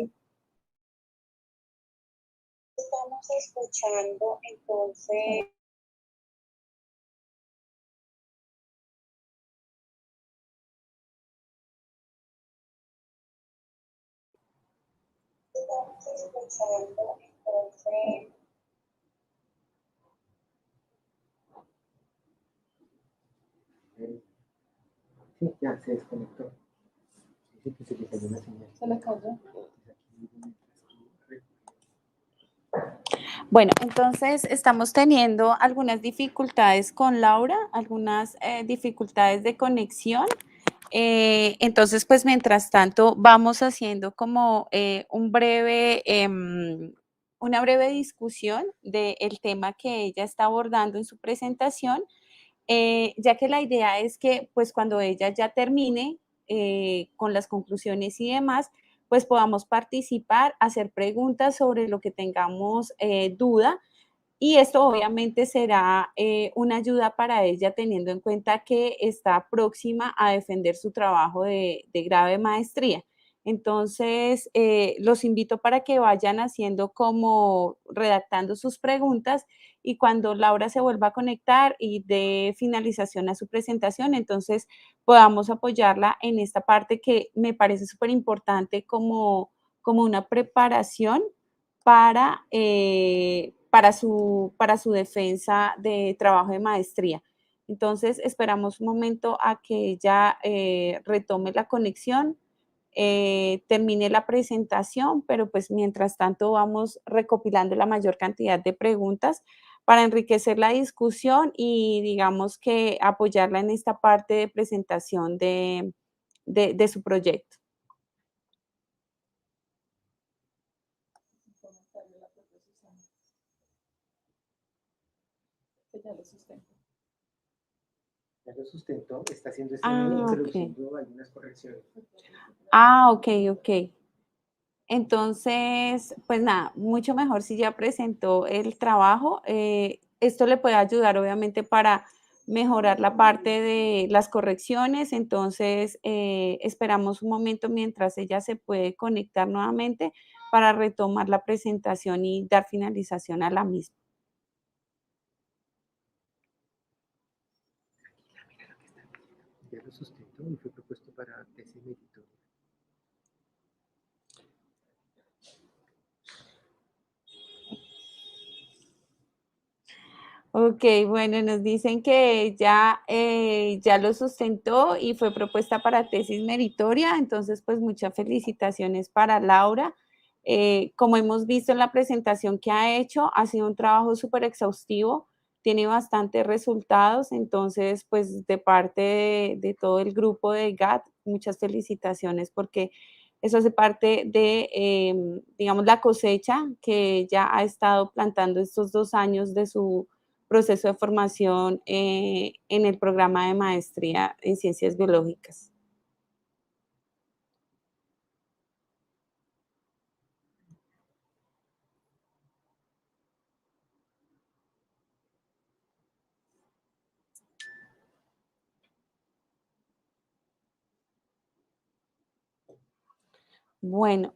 Estamos escuchando, entonces... Estamos escuchando, entonces... Sí, ya se desconectó. Dice que se le cayó la señal. Se le cayó. Bueno, entonces estamos teniendo algunas dificultades con Laura, algunas dificultades de conexión. Entonces, pues mientras tanto, vamos haciendo como una breve discusión del tema que ella está abordando en su presentación, ya que la idea es que pues cuando ella ya termine con las conclusiones y demás, pues podamos participar, hacer preguntas sobre lo que tengamos duda, y esto obviamente será una ayuda para ella teniendo en cuenta que está próxima a defender su trabajo de grado de maestría. Entonces, los invito para que vayan haciendo como redactando sus preguntas, y cuando Laura se vuelva a conectar y dé finalización a su presentación, entonces podamos apoyarla en esta parte que me parece súper importante como una preparación para su defensa de trabajo de maestría. Entonces, esperamos un momento a que ella retome la conexión, termine la presentación, pero pues mientras tanto vamos recopilando la mayor cantidad de preguntas para enriquecer la discusión y digamos que apoyarla en esta parte de presentación de su proyecto. Ya lo sustentó, está haciendo introduciendo algunas correcciones. Ok, ok. Entonces, pues nada, mucho mejor si ya presentó el trabajo. Esto le puede ayudar obviamente para mejorar la parte de las correcciones. Entonces, esperamos un momento mientras ella se puede conectar nuevamente para retomar la presentación y dar finalización a la misma. Ya lo sustentó y fue propuesto para tesis meritoria. Ok, bueno, nos dicen que ya lo sustentó y fue propuesta para tesis meritoria, entonces pues muchas felicitaciones para Laura. Como hemos visto en la presentación que ha hecho, ha sido un trabajo súper exhaustivo, tiene bastantes resultados, entonces pues de parte de todo el grupo de GAT, muchas felicitaciones porque eso hace parte de, digamos, la cosecha que ya ha estado plantando estos 2 años de su proceso de formación en el programa de maestría en ciencias biológicas. Bueno,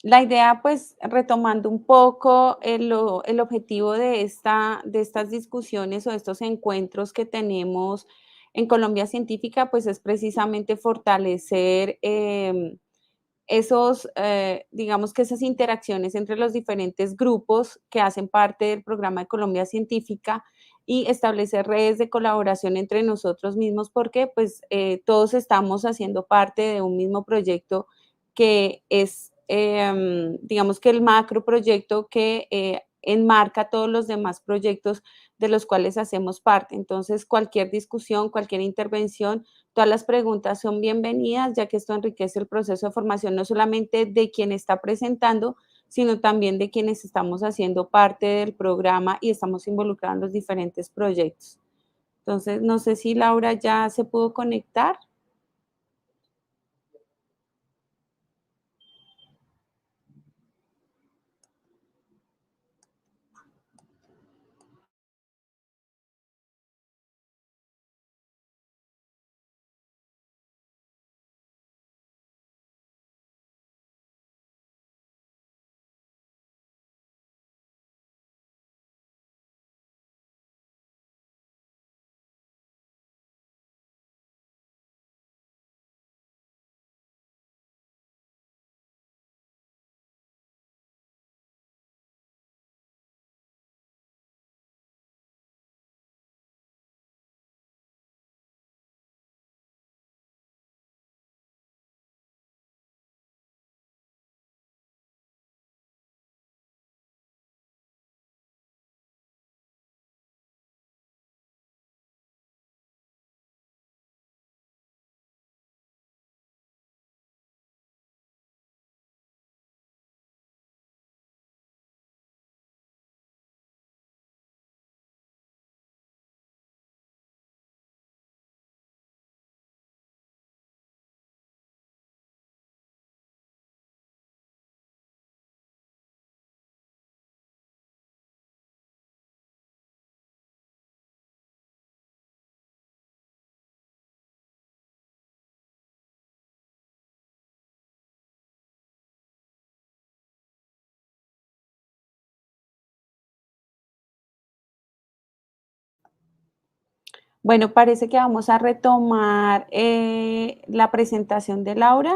la idea, pues, retomando un poco el objetivo de estas discusiones o de estos encuentros que tenemos en Colombia Científica, pues, es precisamente fortalecer esos, digamos que esas interacciones entre los diferentes grupos que hacen parte del programa de Colombia Científica y establecer redes de colaboración entre nosotros mismos porque pues todos estamos haciendo parte de un mismo proyecto que es, digamos que el macro proyecto que enmarca todos los demás proyectos de los cuales hacemos parte. Entonces, cualquier discusión, cualquier intervención, todas las preguntas son bienvenidas, ya que esto enriquece el proceso de formación no solamente de quien está presentando, sino también de quienes estamos haciendo parte del programa y estamos involucrados en los diferentes proyectos. Entonces, no sé si Laura ya se pudo conectar. Bueno, parece que vamos a retomar la presentación de Laura.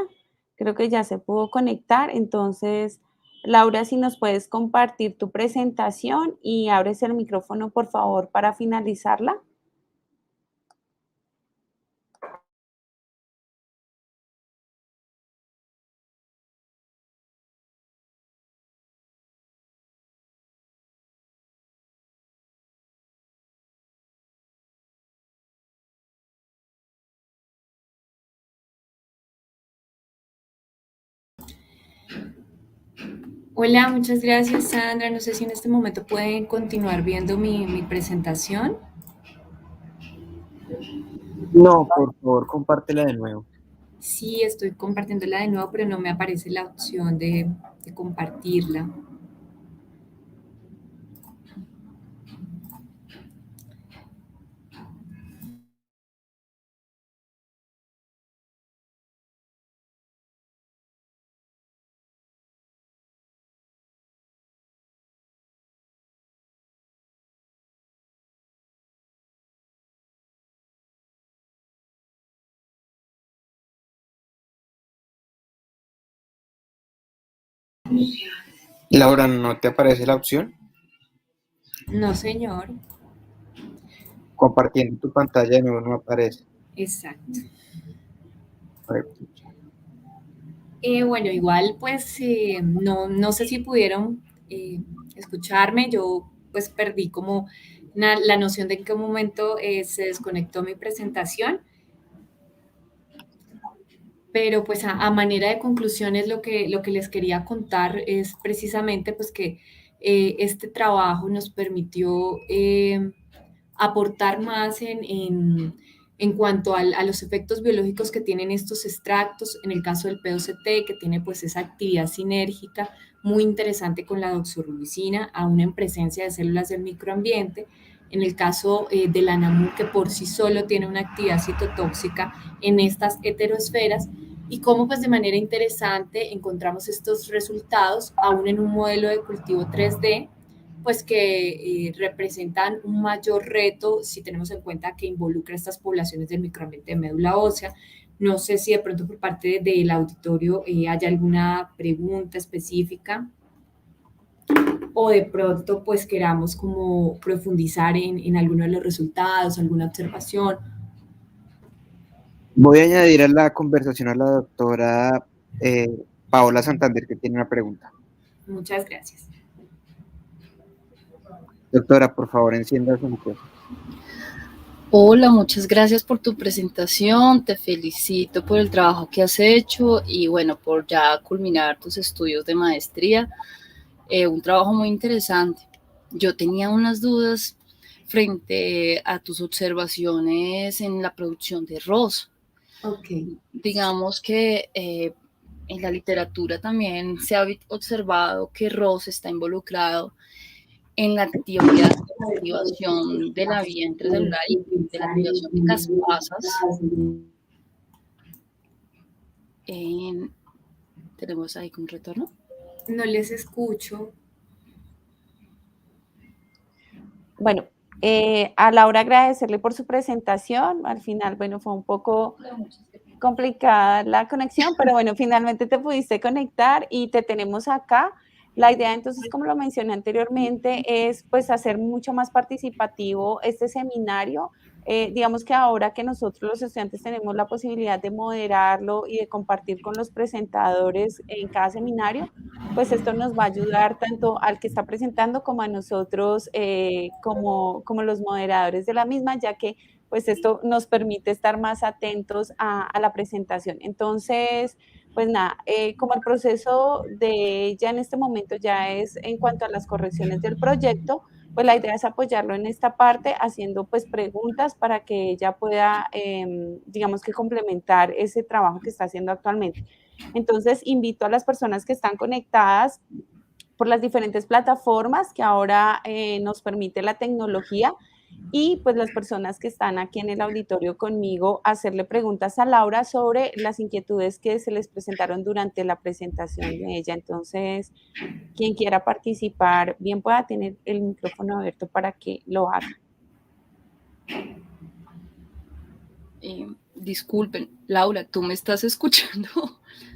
Creo que ya se pudo conectar. Entonces, Laura, si nos puedes compartir tu presentación y abres el micrófono, por favor, para finalizarla. Hola, muchas gracias, Sandra. No sé si en este momento pueden continuar viendo mi presentación. No, por favor, compártela de nuevo. Sí, estoy compartiéndola de nuevo, pero no me aparece la opción de compartirla. Laura, ¿no te aparece la opción? No, señor. Compartiendo tu pantalla de nuevo no aparece. Exacto. A ver, Bueno, igual pues no sé si pudieron escucharme. Yo pues perdí como la noción de en qué momento se desconectó mi presentación. Pero pues a manera de conclusiones lo que les quería contar es precisamente pues que este trabajo nos permitió aportar más en cuanto a los efectos biológicos que tienen estos extractos, en el caso del POCT, que tiene pues esa actividad sinérgica muy interesante con la doxorubicina, aún en presencia de células del microambiente, en el caso de la NAMU, que por sí solo tiene una actividad citotóxica en estas heterosferas, y cómo pues de manera interesante encontramos estos resultados aún en un modelo de cultivo 3D, pues que representan un mayor reto si tenemos en cuenta que involucra estas poblaciones del microambiente de médula ósea, No sé si de pronto por parte del auditorio haya alguna pregunta específica o de pronto pues queramos como profundizar en alguno de los resultados, alguna observación. Voy a añadir a la conversación a la doctora Paola Santander, que tiene una pregunta. Muchas gracias. Doctora, por favor, encienda su micrófono. Hola, muchas gracias por tu presentación, te felicito por el trabajo que has hecho y bueno, por ya culminar tus estudios de maestría, un trabajo muy interesante. Yo tenía unas dudas frente a tus observaciones en la producción de ROS. Ok. Digamos que en la literatura también se ha observado que ROS está involucrado en la activación de la vía intracelular y de la activación de caspasas. ¿Tenemos ahí un retorno? No les escucho. Bueno, a Laura agradecerle por su presentación. Al final, bueno, fue un poco complicada la conexión, pero bueno, finalmente te pudiste conectar y te tenemos acá. La idea, entonces, como lo mencioné anteriormente, es pues hacer mucho más participativo este seminario. Digamos que ahora que nosotros los estudiantes tenemos la posibilidad de moderarlo y de compartir con los presentadores en cada seminario, pues esto nos va a ayudar tanto al que está presentando como a nosotros como los moderadores de la misma, ya que pues esto nos permite estar más atentos a la presentación. Entonces, pues nada, como el proceso de ella en este momento ya es en cuanto a las correcciones del proyecto, pues la idea es apoyarlo en esta parte haciendo pues preguntas para que ella pueda, digamos que complementar ese trabajo que está haciendo actualmente. Entonces, invito a las personas que están conectadas por las diferentes plataformas que ahora nos permite la tecnología y pues las personas que están aquí en el auditorio conmigo hacerle preguntas a Laura sobre las inquietudes que se les presentaron durante la presentación de ella. Entonces, quien quiera participar, bien pueda tener el micrófono abierto para que lo haga. Disculpen, Laura, ¿tú me estás escuchando?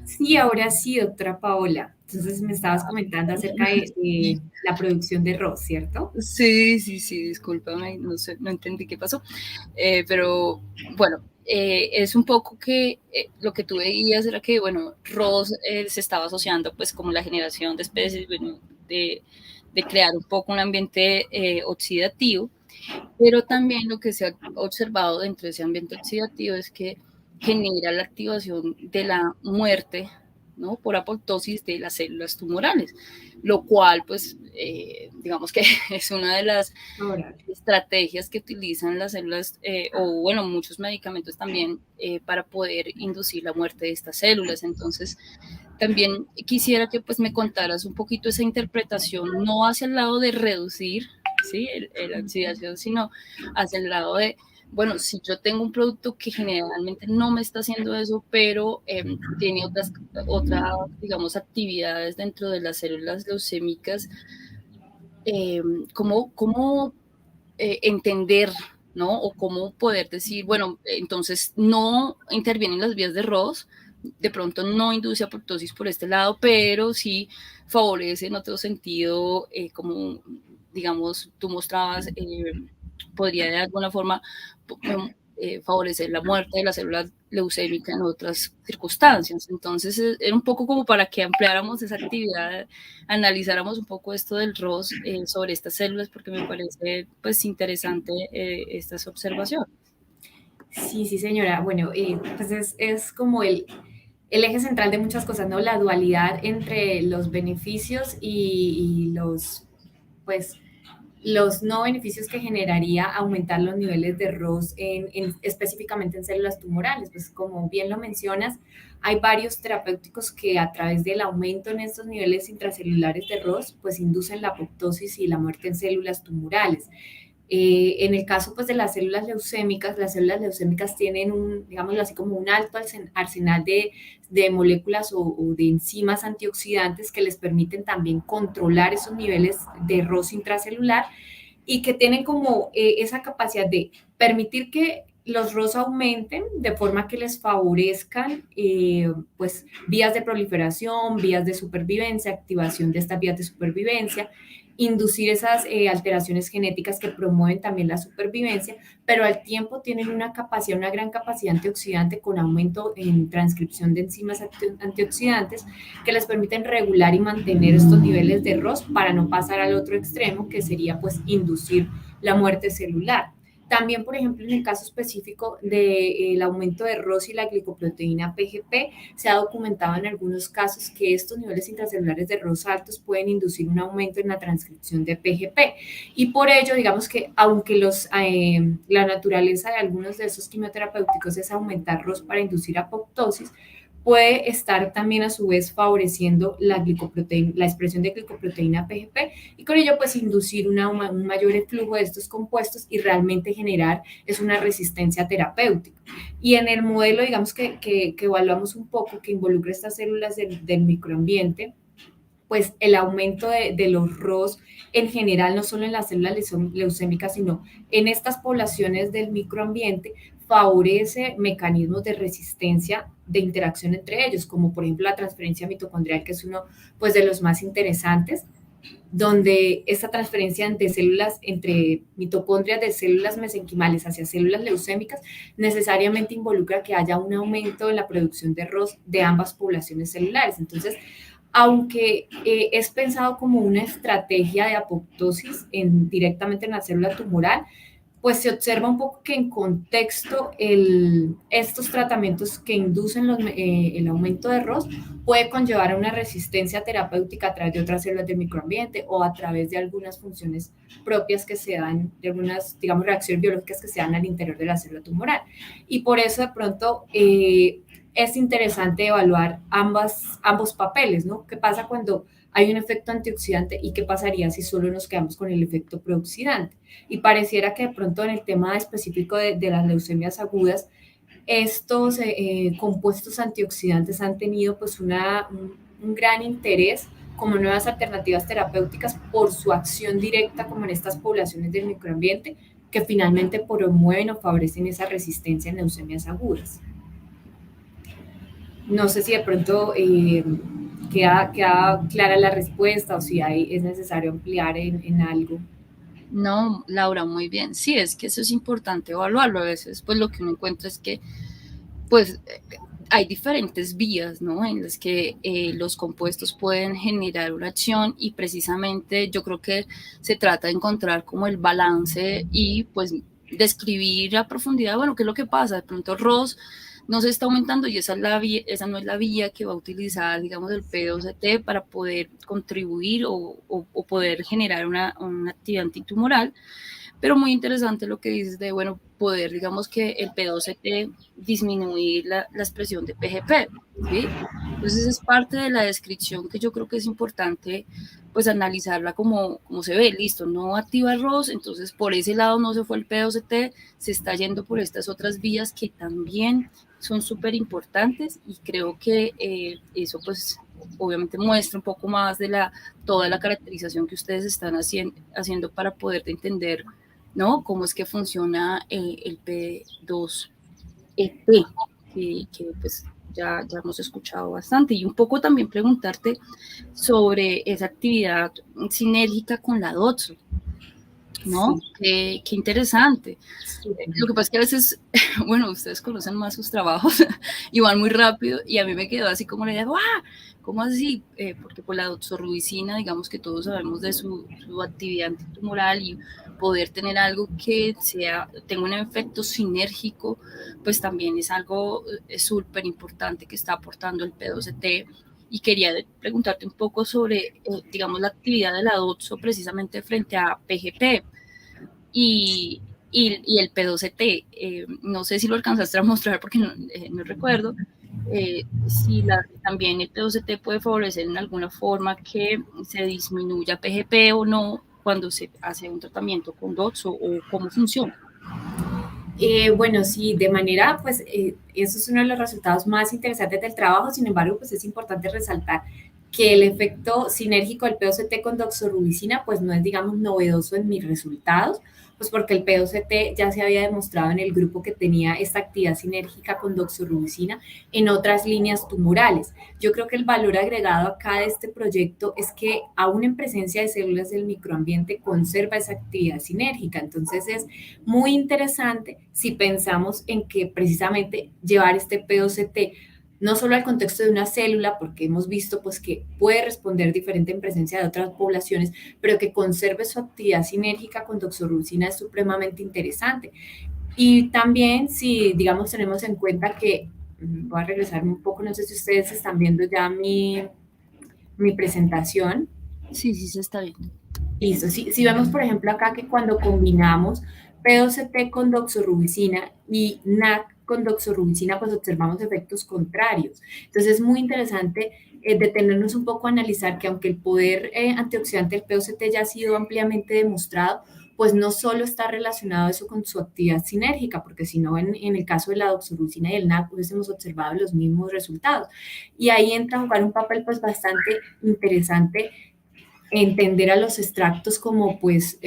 Sí, ahora sí, doctora Paola. Entonces me estabas comentando acerca de la producción de ROS, ¿cierto? Sí, discúlpame, no sé, no entendí qué pasó, pero bueno, es un poco que lo que tú veías era que, bueno, ROS se estaba asociando pues como la generación de especies, bueno, de crear un poco un ambiente oxidativo, pero también lo que se ha observado dentro de ese ambiente oxidativo es que genera la activación de la muerte, ¿no? Por apoptosis de las células tumorales, lo cual, pues, digamos que es una de las estrategias que utilizan las células, o bueno, muchos medicamentos también, para poder inducir la muerte de estas células. Entonces, también quisiera que pues me contaras un poquito esa interpretación, no hacia el lado de reducir, ¿sí? La oxidación, sino hacia el lado de, bueno, si yo tengo un producto que generalmente no me está haciendo eso, pero tiene otras, digamos, actividades dentro de las células leucémicas, ¿cómo entender, ¿no? O cómo poder decir, bueno, entonces no intervienen las vías de ROS, de pronto no induce apoptosis por este lado, pero sí favorece en otro sentido, como digamos tú mostrabas, podría de alguna forma favorecer la muerte de la célula leucémica en otras circunstancias. Entonces, era un poco como para que ampliáramos esa actividad, analizáramos un poco esto del ROS sobre estas células, porque me parece pues interesante estas observaciones. Sí, señora. Bueno, pues es como el eje central de muchas cosas, ¿no? La dualidad entre los beneficios y los, pues, los no beneficios que generaría aumentar los niveles de ROS específicamente en células tumorales. Pues como bien lo mencionas, hay varios terapéuticos que a través del aumento en estos niveles intracelulares de ROS, pues inducen la apoptosis y la muerte en células tumorales. En el caso pues de las células leucémicas tienen un, digámoslo así, como un alto arsenal de moléculas o de enzimas antioxidantes que les permiten también controlar esos niveles de ROS intracelular y que tienen como esa capacidad de permitir que los ROS aumenten de forma que les favorezcan pues vías de proliferación, vías de supervivencia, activación de estas vías de supervivencia, inducir esas alteraciones genéticas que promueven también la supervivencia, pero al tiempo tienen una capacidad, una gran capacidad antioxidante con aumento en transcripción de enzimas antioxidantes que les permiten regular y mantener estos niveles de ROS para no pasar al otro extremo, que sería pues inducir la muerte celular. También, por ejemplo, en el caso específico del aumento de ROS y la glicoproteína PGP, se ha documentado en algunos casos que estos niveles intracelulares de ROS altos pueden inducir un aumento en la transcripción de PGP. Y por ello, digamos que aunque la naturaleza de algunos de esos quimioterapéuticos es aumentar ROS para inducir apoptosis, puede estar también a su vez favoreciendo la expresión de glicoproteína PGP y con ello pues inducir un mayor flujo de estos compuestos y realmente generar una resistencia terapéutica. Y en el modelo, digamos que evaluamos un poco, que involucra estas células del microambiente, pues el aumento de los ROS en general, no solo en las células leucémicas, sino en estas poblaciones del microambiente, favorece mecanismos de resistencia de interacción entre ellos, como por ejemplo la transferencia mitocondrial, que es uno pues, de los más interesantes, donde esta transferencia entre mitocondrias de células mesenquimales hacia células leucémicas necesariamente involucra que haya un aumento en la producción de ROS de ambas poblaciones celulares. Entonces, aunque es pensado como una estrategia de apoptosis directamente en la célula tumoral, pues se observa un poco que en contexto estos tratamientos que inducen el aumento de ROS puede conllevar a una resistencia terapéutica a través de otras células del microambiente o a través de algunas funciones propias que se dan, de algunas, digamos, reacciones biológicas que se dan al interior de la célula tumoral. Y por eso de pronto es interesante evaluar ambos papeles, ¿no? ¿Qué pasa cuando hay un efecto antioxidante y qué pasaría si solo nos quedamos con el efecto prooxidante? Y pareciera que de pronto en el tema específico de las leucemias agudas, estos compuestos antioxidantes han tenido pues un gran interés como nuevas alternativas terapéuticas por su acción directa como en estas poblaciones del microambiente que finalmente promueven o favorecen esa resistencia en leucemias agudas. No sé si de pronto queda clara la respuesta o si es necesario ampliar en algo. No, Laura, muy bien. Sí, es que eso es importante evaluarlo. A veces, pues lo que uno encuentra es que, pues, hay diferentes vías, ¿no? En las que los compuestos pueden generar una acción y precisamente yo creo que se trata de encontrar como el balance y, pues, describir a profundidad, bueno, qué es lo que pasa. De pronto, ROS no se está aumentando y esa no es la vía que va a utilizar, digamos, el P2T para poder contribuir o poder generar una actividad antitumoral. Pero muy interesante lo que dices de, bueno, poder, digamos, que el P2T disminuir la expresión de PGP, ¿sí? Entonces es parte de la descripción que yo creo que es importante, pues, analizarla como se ve, listo, no activa ROS, entonces por ese lado no se fue el P2T, se está yendo por estas otras vías que también son súper importantes y creo que eso pues obviamente muestra un poco más de toda la caracterización que ustedes están haciendo para poder entender, ¿no? Cómo es que funciona el P2ET, que pues ya hemos escuchado bastante, y un poco también preguntarte sobre esa actividad sinérgica con la DOTSO, ¿no? Sí. Qué interesante. Sí. Lo que pasa es que a veces, bueno, ustedes conocen más sus trabajos y van muy rápido y a mí me quedó así como la idea, ¡ah! ¿Cómo así? Porque pues la doxorubicina, digamos que todos sabemos de su actividad antitumoral y poder tener algo que tenga un efecto sinérgico, pues también es algo súper importante que está aportando el P2T. Y quería preguntarte un poco sobre, digamos, la actividad de la DOTSO precisamente frente a PGP y el P2T. No sé si lo alcanzaste a mostrar porque no recuerdo. Si también el P2T puede favorecer en alguna forma que se disminuya PGP o no cuando se hace un tratamiento con DOTSO o cómo funciona. Bueno, sí, de manera, pues, eso es uno de los resultados más interesantes del trabajo. Sin embargo, pues es importante resaltar que el efecto sinérgico del POCT con doxorubicina pues no es, digamos, novedoso en mis resultados, pues porque el POCT ya se había demostrado en el grupo que tenía esta actividad sinérgica con doxorubicina en otras líneas tumorales. Yo creo que el valor agregado acá de este proyecto es que aún en presencia de células del microambiente conserva esa actividad sinérgica. Entonces es muy interesante si pensamos en que precisamente llevar este POCT no solo al contexto de una célula, porque hemos visto pues que puede responder diferente en presencia de otras poblaciones, pero que conserve su actividad sinérgica con doxorubicina es supremamente interesante. Y también si, digamos, tenemos en cuenta que, voy a regresar un poco, no sé si ustedes están viendo ya mi presentación. Sí, sí se está viendo. Listo, si vemos por ejemplo acá que cuando combinamos POCT con doxorubicina y NAC con doxorubicina, pues observamos efectos contrarios. Entonces es muy interesante detenernos un poco a analizar que aunque el poder antioxidante del POCT ya ha sido ampliamente demostrado, pues no solo está relacionado eso con su actividad sinérgica, porque si no, en el caso de la doxorubicina y el NAC, pues hemos observado los mismos resultados. Y ahí entra a jugar un papel pues bastante interesante entender a los extractos como pues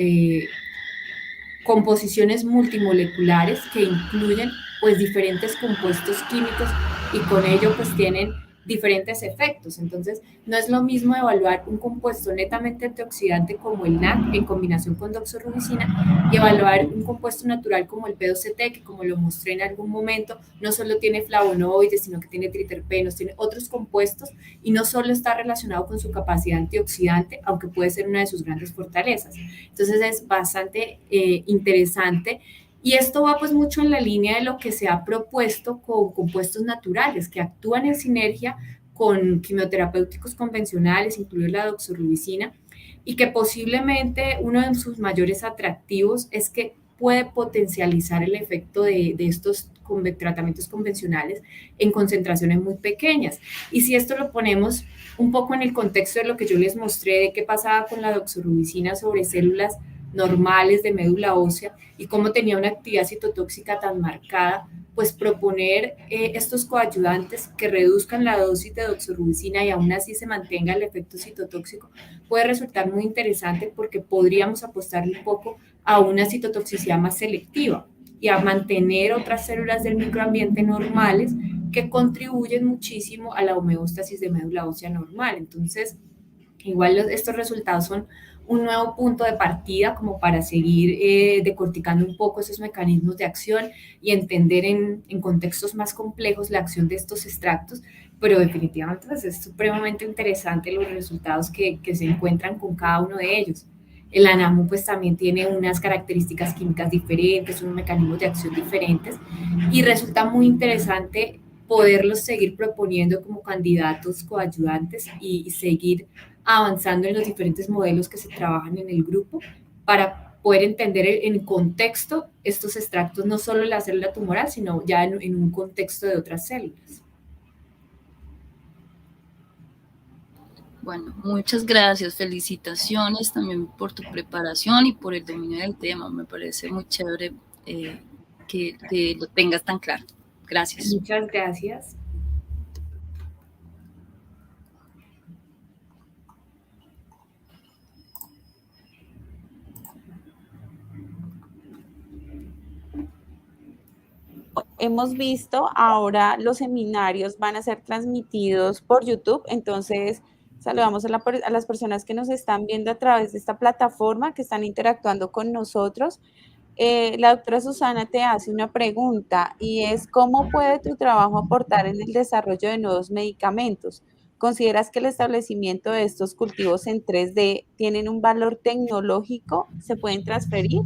composiciones multimoleculares que incluyen pues diferentes compuestos químicos y con ello pues tienen diferentes efectos. Entonces, no es lo mismo evaluar un compuesto netamente antioxidante como el NAC en combinación con doxorubicina y evaluar un compuesto natural como el POCT, que como lo mostré en algún momento, no solo tiene flavonoides, sino que tiene triterpenos, tiene otros compuestos y no solo está relacionado con su capacidad antioxidante, aunque puede ser una de sus grandes fortalezas. Entonces, es bastante interesante. Y esto va pues mucho en la línea de lo que se ha propuesto con compuestos naturales que actúan en sinergia con quimioterapéuticos convencionales, incluido la doxorubicina, y que posiblemente uno de sus mayores atractivos es que puede potencializar el efecto de estos tratamientos convencionales en concentraciones muy pequeñas. Y si esto lo ponemos un poco en el contexto de lo que yo les mostré de qué pasaba con la doxorubicina sobre células normales de médula ósea y cómo tenía una actividad citotóxica tan marcada, pues proponer estos coayudantes que reduzcan la dosis de doxorubicina y aún así se mantenga el efecto citotóxico puede resultar muy interesante porque podríamos apostarle un poco a una citotoxicidad más selectiva y a mantener otras células del microambiente normales que contribuyen muchísimo a la homeostasis de médula ósea normal. Entonces, igual estos resultados son un nuevo punto de partida como para seguir decorticando un poco esos mecanismos de acción y entender en contextos más complejos la acción de estos extractos, pero definitivamente pues, es supremamente interesante los resultados que se encuentran con cada uno de ellos. El anamo pues también tiene unas características químicas diferentes, unos mecanismos de acción diferentes y resulta muy interesante poderlos seguir proponiendo como candidatos coayudantes y seguir avanzando en los diferentes modelos que se trabajan en el grupo para poder entender en contexto estos extractos, no solo en la célula tumoral, sino ya en un contexto de otras células. Bueno, muchas gracias, felicitaciones también por tu preparación y por el dominio del tema. Me parece muy chévere que lo tengas tan claro. Gracias. Muchas gracias. Hemos visto ahora los seminarios van a ser transmitidos por YouTube, entonces saludamos a las personas que nos están viendo a través de esta plataforma, que están interactuando con nosotros. La doctora Susana te hace una pregunta y es, ¿cómo puede tu trabajo aportar en el desarrollo de nuevos medicamentos? ¿Consideras que el establecimiento de estos cultivos en 3D tienen un valor tecnológico? ¿Se pueden transferir?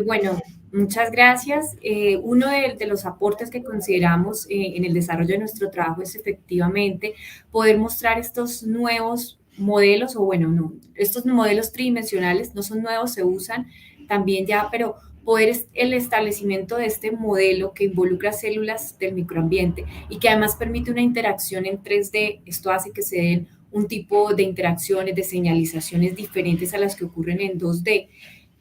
Bueno, muchas gracias. Uno de los aportes que consideramos en el desarrollo de nuestro trabajo es efectivamente poder mostrar estos nuevos modelos, o bueno, no, estos modelos tridimensionales no son nuevos, se usan también ya, pero poder el establecimiento de este modelo que involucra células del microambiente y que además permite una interacción en 3D, esto hace que se den un tipo de interacciones, de señalizaciones diferentes a las que ocurren en 2D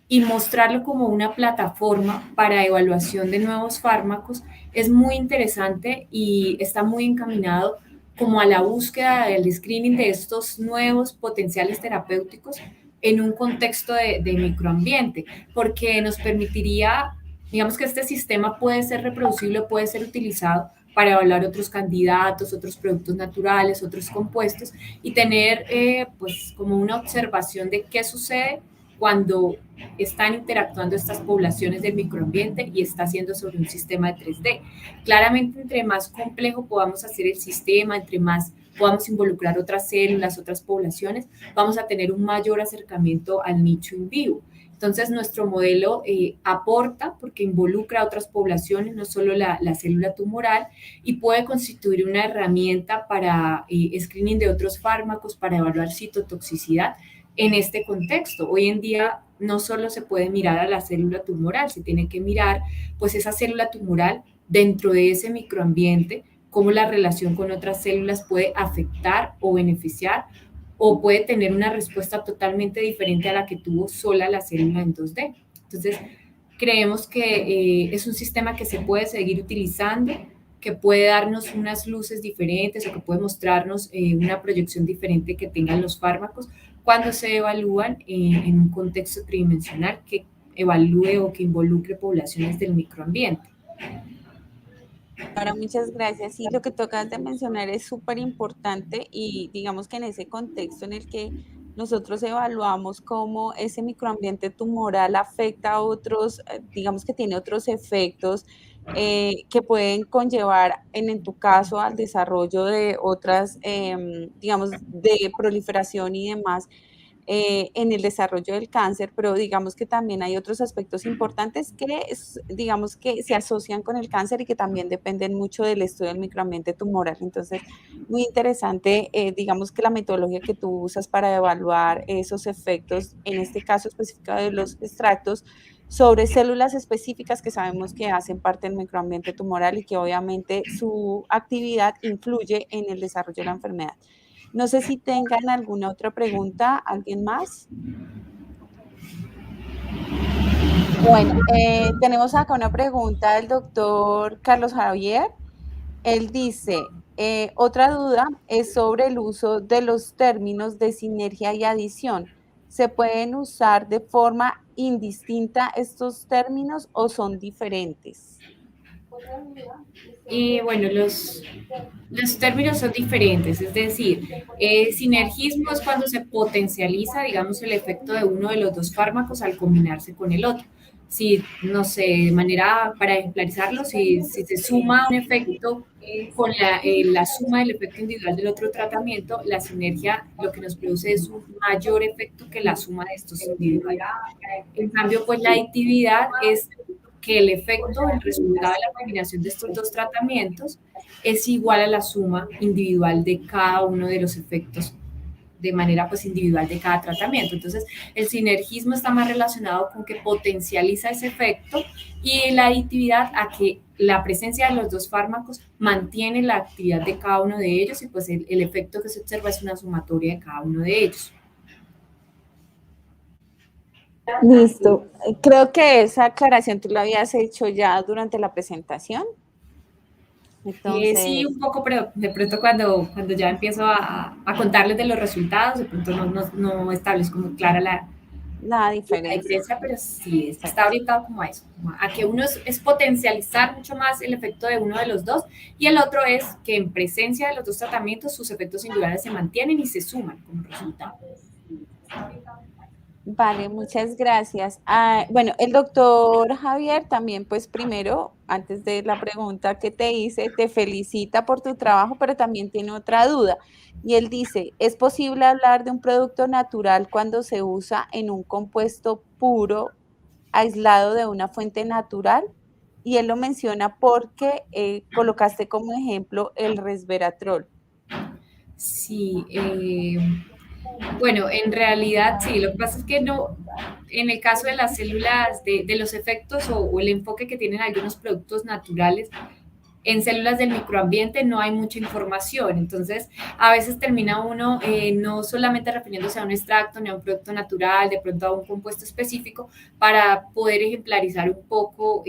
y mostrarlo como una plataforma para evaluación de nuevos fármacos es muy interesante y está muy encaminado como a la búsqueda del screening de estos nuevos potenciales terapéuticos en un contexto de microambiente, porque nos permitiría, digamos que este sistema puede ser reproducible, puede ser utilizado para evaluar otros candidatos, otros productos naturales, otros compuestos y tener pues como una observación de qué sucede cuando están interactuando estas poblaciones del microambiente y está haciendo sobre un sistema de 3D. Claramente, entre más complejo podamos hacer el sistema, entre más podamos involucrar otras células, otras poblaciones, vamos a tener un mayor acercamiento al nicho in vivo. Entonces, nuestro modelo aporta porque involucra a otras poblaciones, no solo la célula tumoral, y puede constituir una herramienta para screening de otros fármacos, para evaluar citotoxicidad en este contexto. Hoy en día no solo se puede mirar a la célula tumoral, se tiene que mirar pues esa célula tumoral dentro de ese microambiente, cómo la relación con otras células puede afectar o beneficiar o puede tener una respuesta totalmente diferente a la que tuvo sola la célula en 2D. Entonces, creemos que es un sistema que se puede seguir utilizando, que puede darnos unas luces diferentes o que puede mostrarnos una proyección diferente que tengan los fármacos cuando se evalúan en un contexto tridimensional que evalúe o que involucre poblaciones del microambiente. Ahora, muchas gracias. Sí, lo que tocas de mencionar es súper importante y digamos que en ese contexto en el que nosotros evaluamos cómo ese microambiente tumoral afecta a otros, digamos que tiene otros efectos que pueden conllevar, en tu caso, al desarrollo de otras, digamos, de proliferación y demás en el desarrollo del cáncer, pero digamos que también hay otros aspectos importantes que digamos que se asocian con el cáncer y que también dependen mucho del estudio del microambiente tumoral. Entonces, muy interesante, digamos que la metodología que tú usas para evaluar esos efectos, en este caso específico de los extractos, sobre células específicas que sabemos que hacen parte del microambiente tumoral y que obviamente su actividad influye en el desarrollo de la enfermedad. No sé si tengan alguna otra pregunta, ¿alguien más? Bueno, tenemos acá una pregunta del doctor Carlos Javier. Él dice, otra duda es sobre el uso de los términos de sinergia y adición. ¿Se pueden usar de forma indistinta estos términos o son diferentes? Y bueno, los términos son diferentes, es decir, sinergismo es cuando se potencializa, digamos, el efecto de uno de los dos fármacos al combinarse con el otro. Si, no sé, de manera, para ejemplarizarlo, si se suma un efecto con la suma del efecto individual del otro tratamiento, la sinergia lo que nos produce es un mayor efecto que la suma de estos individuales. En cambio, pues la aditividad es que el efecto, el resultado de la combinación de estos dos tratamientos es igual a la suma individual de cada uno de los efectos de manera pues individual de cada tratamiento. Entonces, el sinergismo está más relacionado con que potencializa ese efecto y la aditividad a que la presencia de los dos fármacos mantiene la actividad de cada uno de ellos y pues el efecto que se observa es una sumatoria de cada uno de ellos. Listo. Creo que esa aclaración tú la habías hecho ya durante la presentación. Entonces, sí, un poco, pero de pronto cuando ya empiezo a contarles de los resultados, de pronto no establezco muy clara la diferencia, pero sí, está orientado como a eso, como a que uno es potencializar mucho más el efecto de uno de los dos y el otro es que en presencia de los dos tratamientos sus efectos individuales se mantienen y se suman como resultado. Vale, muchas gracias. Bueno, el doctor Javier también, pues primero, antes de la pregunta que te hice, te felicita por tu trabajo, pero también tiene otra duda. Y él dice, ¿es posible hablar de un producto natural cuando se usa en un compuesto puro, aislado de una fuente natural? Y él lo menciona porque colocaste como ejemplo el resveratrol. Sí, bueno, en realidad sí, lo que pasa es que no, en el caso de las células, de los efectos o el enfoque que tienen algunos productos naturales, en células del microambiente no hay mucha información, entonces a veces termina uno no solamente refiriéndose a un extracto ni a un producto natural, de pronto a un compuesto específico, para poder ejemplarizar un poco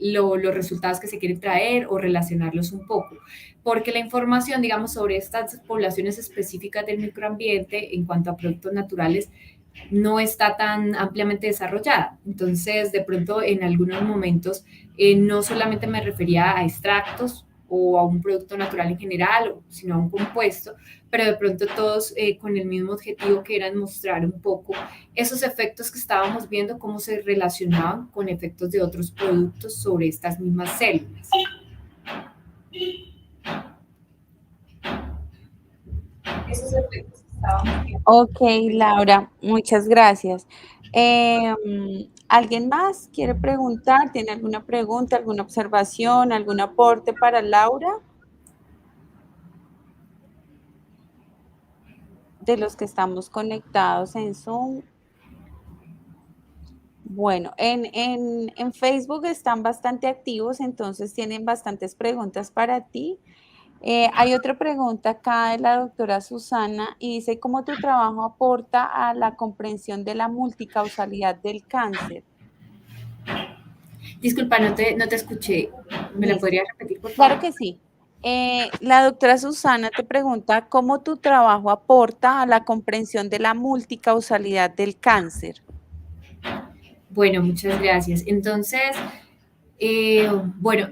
los resultados que se quieren traer o relacionarlos un poco, porque la información, digamos, sobre estas poblaciones específicas del microambiente en cuanto a productos naturales no está tan ampliamente desarrollada. Entonces, de pronto, en algunos momentos, no solamente me refería a extractos o a un producto natural en general, sino a un compuesto, pero de pronto todos con el mismo objetivo, que era mostrar un poco esos efectos que estábamos viendo, cómo se relacionaban con efectos de otros productos sobre estas mismas células. Esos efectos que estábamos viendo. Ok, Laura, muchas gracias. ¿Alguien más quiere preguntar? ¿Tiene alguna pregunta, alguna observación, algún aporte para Laura? De los que estamos conectados en Zoom. Bueno, en Facebook están bastante activos, entonces tienen bastantes preguntas para ti. Hay otra pregunta acá de la doctora Susana y dice, ¿cómo tu trabajo aporta a la comprensión de la multicausalidad del cáncer? Disculpa, no te escuché. ¿Me la Listo. podrías repetir, por favor? Claro que sí. La doctora Susana te pregunta, ¿cómo tu trabajo aporta a la comprensión de la multicausalidad del cáncer? Bueno, muchas gracias. Entonces, bueno,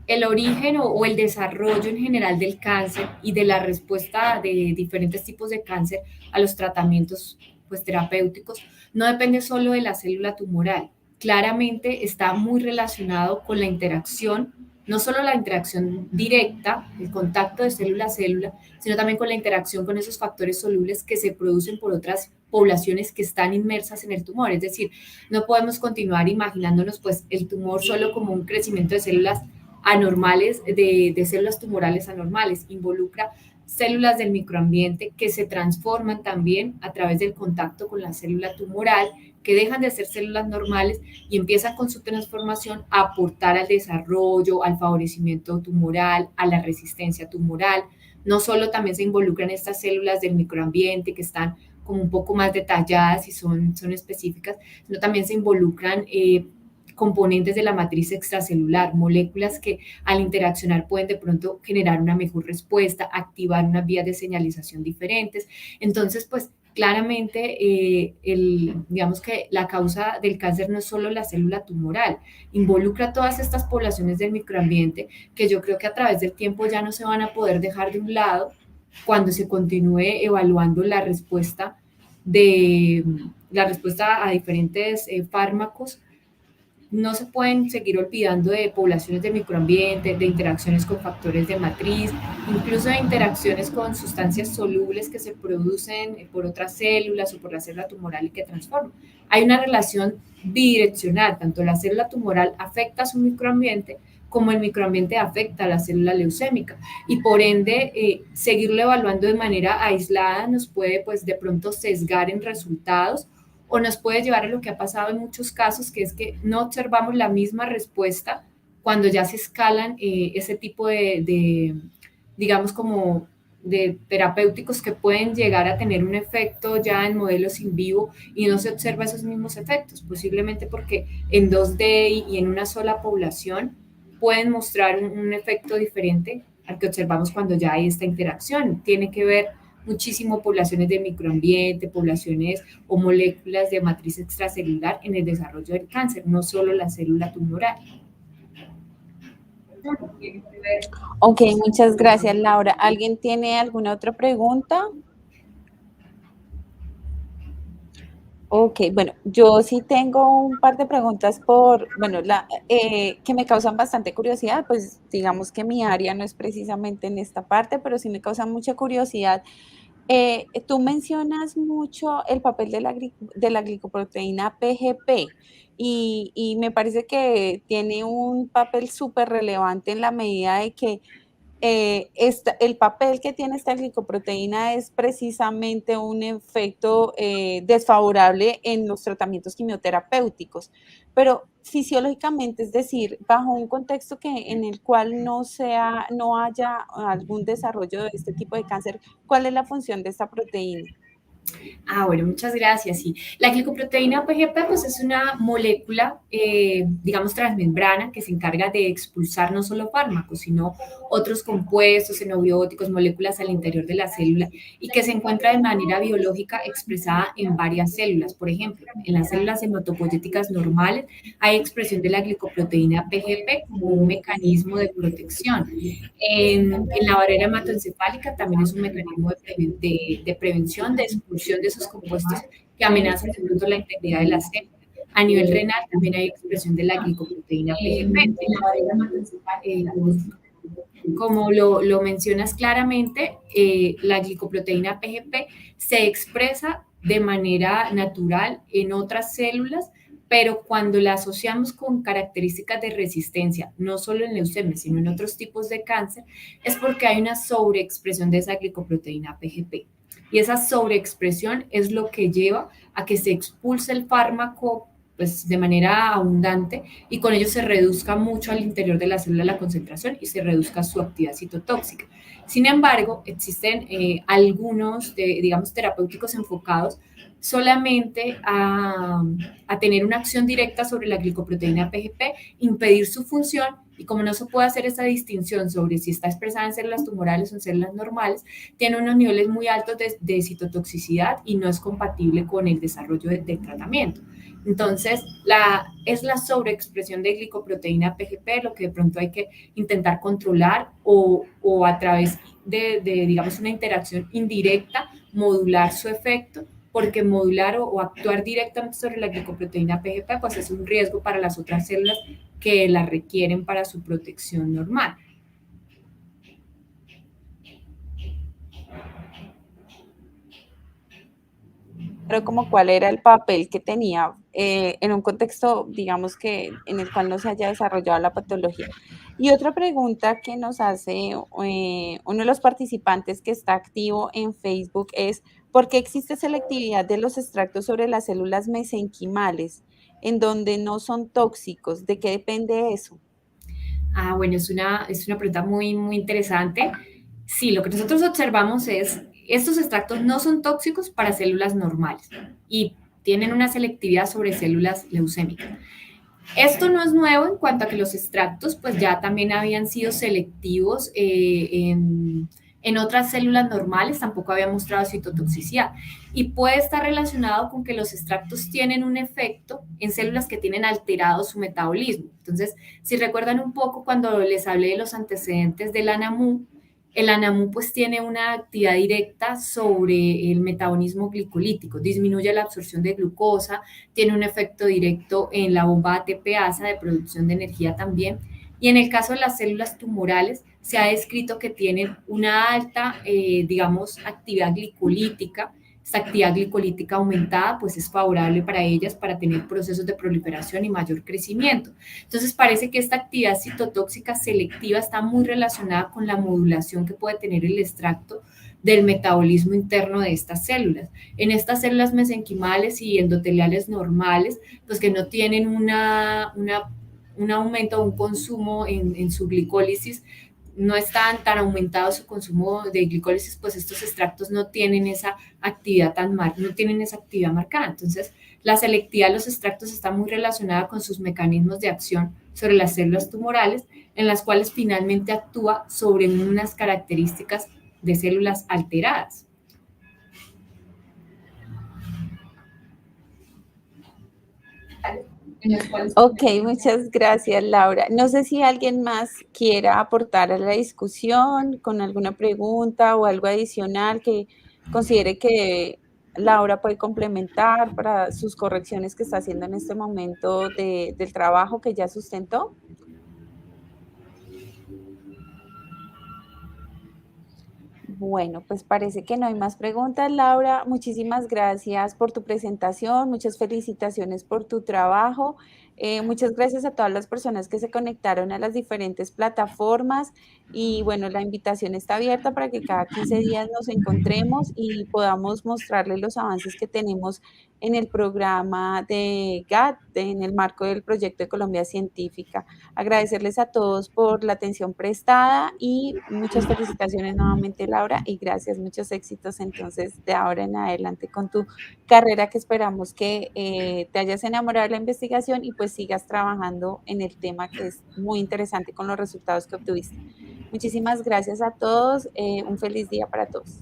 el origen o el desarrollo en general del cáncer y de la respuesta de diferentes tipos de cáncer a los tratamientos pues, terapéuticos no depende solo de la célula tumoral. Claramente está muy relacionado con la interacción, no solo la interacción directa, el contacto de célula a célula, sino también con la interacción con esos factores solubles que se producen por otras poblaciones que están inmersas en el tumor. Es decir, no podemos continuar imaginándonos pues el tumor solo como un crecimiento de células anormales, de células tumorales anormales, involucra células del microambiente que se transforman también a través del contacto con la célula tumoral, que dejan de ser células normales y empiezan con su transformación a aportar al desarrollo, al favorecimiento tumoral, a la resistencia tumoral. No solo también se involucran estas células del microambiente que están como un poco más detalladas y son específicas, sino también se involucran componentes de la matriz extracelular, moléculas que al interaccionar pueden de pronto generar una mejor respuesta, activar unas vías de señalización diferentes. Entonces, pues claramente, digamos que la causa del cáncer no es solo la célula tumoral, involucra todas estas poblaciones del microambiente que yo creo que a través del tiempo ya no se van a poder dejar de un lado cuando se continúe evaluando la respuesta a diferentes fármacos. No se pueden seguir olvidando de poblaciones de microambiente, de interacciones con factores de matriz, incluso de interacciones con sustancias solubles que se producen por otras células o por la célula tumoral y que transforman. Hay una relación bidireccional, tanto la célula tumoral afecta a su microambiente como el microambiente afecta a la célula leucémica y por ende seguirlo evaluando de manera aislada nos puede pues de pronto sesgar en resultados o nos puede llevar a lo que ha pasado en muchos casos, que es que no observamos la misma respuesta cuando ya se escalan ese tipo digamos, como de terapéuticos que pueden llegar a tener un efecto ya en modelos in vivo y no se observa esos mismos efectos, posiblemente porque en 2D y en una sola población pueden mostrar un efecto diferente al que observamos cuando ya hay esta interacción. Tiene que ver muchísimo poblaciones de microambiente, poblaciones o moléculas de matriz extracelular en el desarrollo del cáncer, no solo la célula tumoral. Ok, muchas gracias, Laura. ¿Alguien tiene alguna otra pregunta? Ok, bueno, yo sí tengo un par de preguntas que me causan bastante curiosidad, pues digamos que mi área no es precisamente en esta parte, pero sí me causan mucha curiosidad. Tú mencionas mucho el papel de la glicoproteína PGP y me parece que tiene un papel súper relevante en la medida de que el papel que tiene esta glicoproteína es precisamente un efecto desfavorable en los tratamientos quimioterapéuticos, pero fisiológicamente, es decir, bajo un contexto en el cual no haya algún desarrollo de este tipo de cáncer, ¿cuál es la función de esta proteína? Bueno, muchas gracias. Sí. La glicoproteína PGP pues, es una molécula, digamos, transmembrana que se encarga de expulsar no solo fármacos, sino otros compuestos, xenobióticos, moléculas al interior de la célula y que se encuentra de manera biológica expresada en varias células. Por ejemplo, en las células hematopoyéticas normales hay expresión de la glicoproteína PGP como un mecanismo de protección. En la barrera hematoencefálica también es un mecanismo de prevención, de expulsión de esos compuestos que amenazan de pronto la integridad de la célula. A nivel renal también hay expresión de la glicoproteína PGP. Como lo mencionas claramente, la glicoproteína PGP se expresa de manera natural en otras células, pero cuando la asociamos con características de resistencia, no solo en leucemia, sino en otros tipos de cáncer, es porque hay una sobreexpresión de esa glicoproteína PGP. Y esa sobreexpresión es lo que lleva a que se expulse el fármaco pues, de manera abundante y con ello se reduzca mucho al interior de la célula la concentración y se reduzca su actividad citotóxica. Sin embargo, existen algunos, digamos, terapéuticos enfocados solamente a tener una acción directa sobre la glicoproteína PGP, impedir su función, y como no se puede hacer esa distinción sobre si está expresada en células tumorales o en células normales, tiene unos niveles muy altos de citotoxicidad y no es compatible con el desarrollo del tratamiento. Entonces, es la sobreexpresión de glicoproteína PGP lo que de pronto hay que intentar controlar o a través de, digamos, una interacción indirecta, modular su efecto, porque modular o actuar directamente sobre la glicoproteína PGP pues es un riesgo para las otras células que la requieren para su protección normal. Pero como cuál era el papel que tenía en un contexto, digamos que en el cual no se haya desarrollado la patología. Y otra pregunta que nos hace uno de los participantes que está activo en Facebook es, ¿por qué existe selectividad de los extractos sobre las células mesenquimales en donde no son tóxicos? ¿De qué depende eso? Bueno, es una pregunta muy, muy interesante. Sí, lo que nosotros observamos es, estos extractos no son tóxicos para células normales y tienen una selectividad sobre células leucémicas. Esto no es nuevo en cuanto a que los extractos pues ya también habían sido selectivos en otras células normales, tampoco había mostrado citotoxicidad. Y puede estar relacionado con que los extractos tienen un efecto en células que tienen alterado su metabolismo. Entonces, si recuerdan un poco cuando les hablé de los antecedentes del ANAMU, el ANAMU pues tiene una actividad directa sobre el metabolismo glicolítico, disminuye la absorción de glucosa, tiene un efecto directo en la bomba ATPasa de producción de energía también. Y en el caso de las células tumorales, se ha descrito que tienen una alta, digamos, actividad glicolítica. Esta actividad glicolítica aumentada, pues es favorable para ellas para tener procesos de proliferación y mayor crecimiento. Entonces, parece que esta actividad citotóxica selectiva está muy relacionada con la modulación que puede tener el extracto del metabolismo interno de estas células. En estas células mesenquimales y endoteliales normales, pues que no tienen un aumento o un consumo en su glicólisis, no está tan aumentado su consumo de glicólisis, pues estos extractos no tienen esa actividad no tienen esa actividad marcada. Entonces, la selectividad de los extractos está muy relacionada con sus mecanismos de acción sobre las células tumorales, en las cuales finalmente actúa sobre unas características de células alteradas. Ok, muchas gracias, Laura. No sé si alguien más quiera aportar a la discusión con alguna pregunta o algo adicional que considere que Laura puede complementar para sus correcciones que está haciendo en este momento del trabajo que ya sustentó. Bueno, pues parece que no hay más preguntas, Laura. Muchísimas gracias por tu presentación, muchas felicitaciones por tu trabajo. Muchas gracias a todas las personas que se conectaron a las diferentes plataformas y bueno, la invitación está abierta para que cada 15 días nos encontremos y podamos mostrarles los avances que tenemos en el programa de GAT, en el marco del proyecto de Colombia Científica. Agradecerles a todos por la atención prestada y muchas felicitaciones nuevamente, Laura, y gracias, muchos éxitos entonces de ahora en adelante con tu carrera, que esperamos que te hayas enamorado de la investigación y pues sigas trabajando en el tema, que es muy interesante con los resultados que obtuviste. Muchísimas gracias a todos, un feliz día para todos.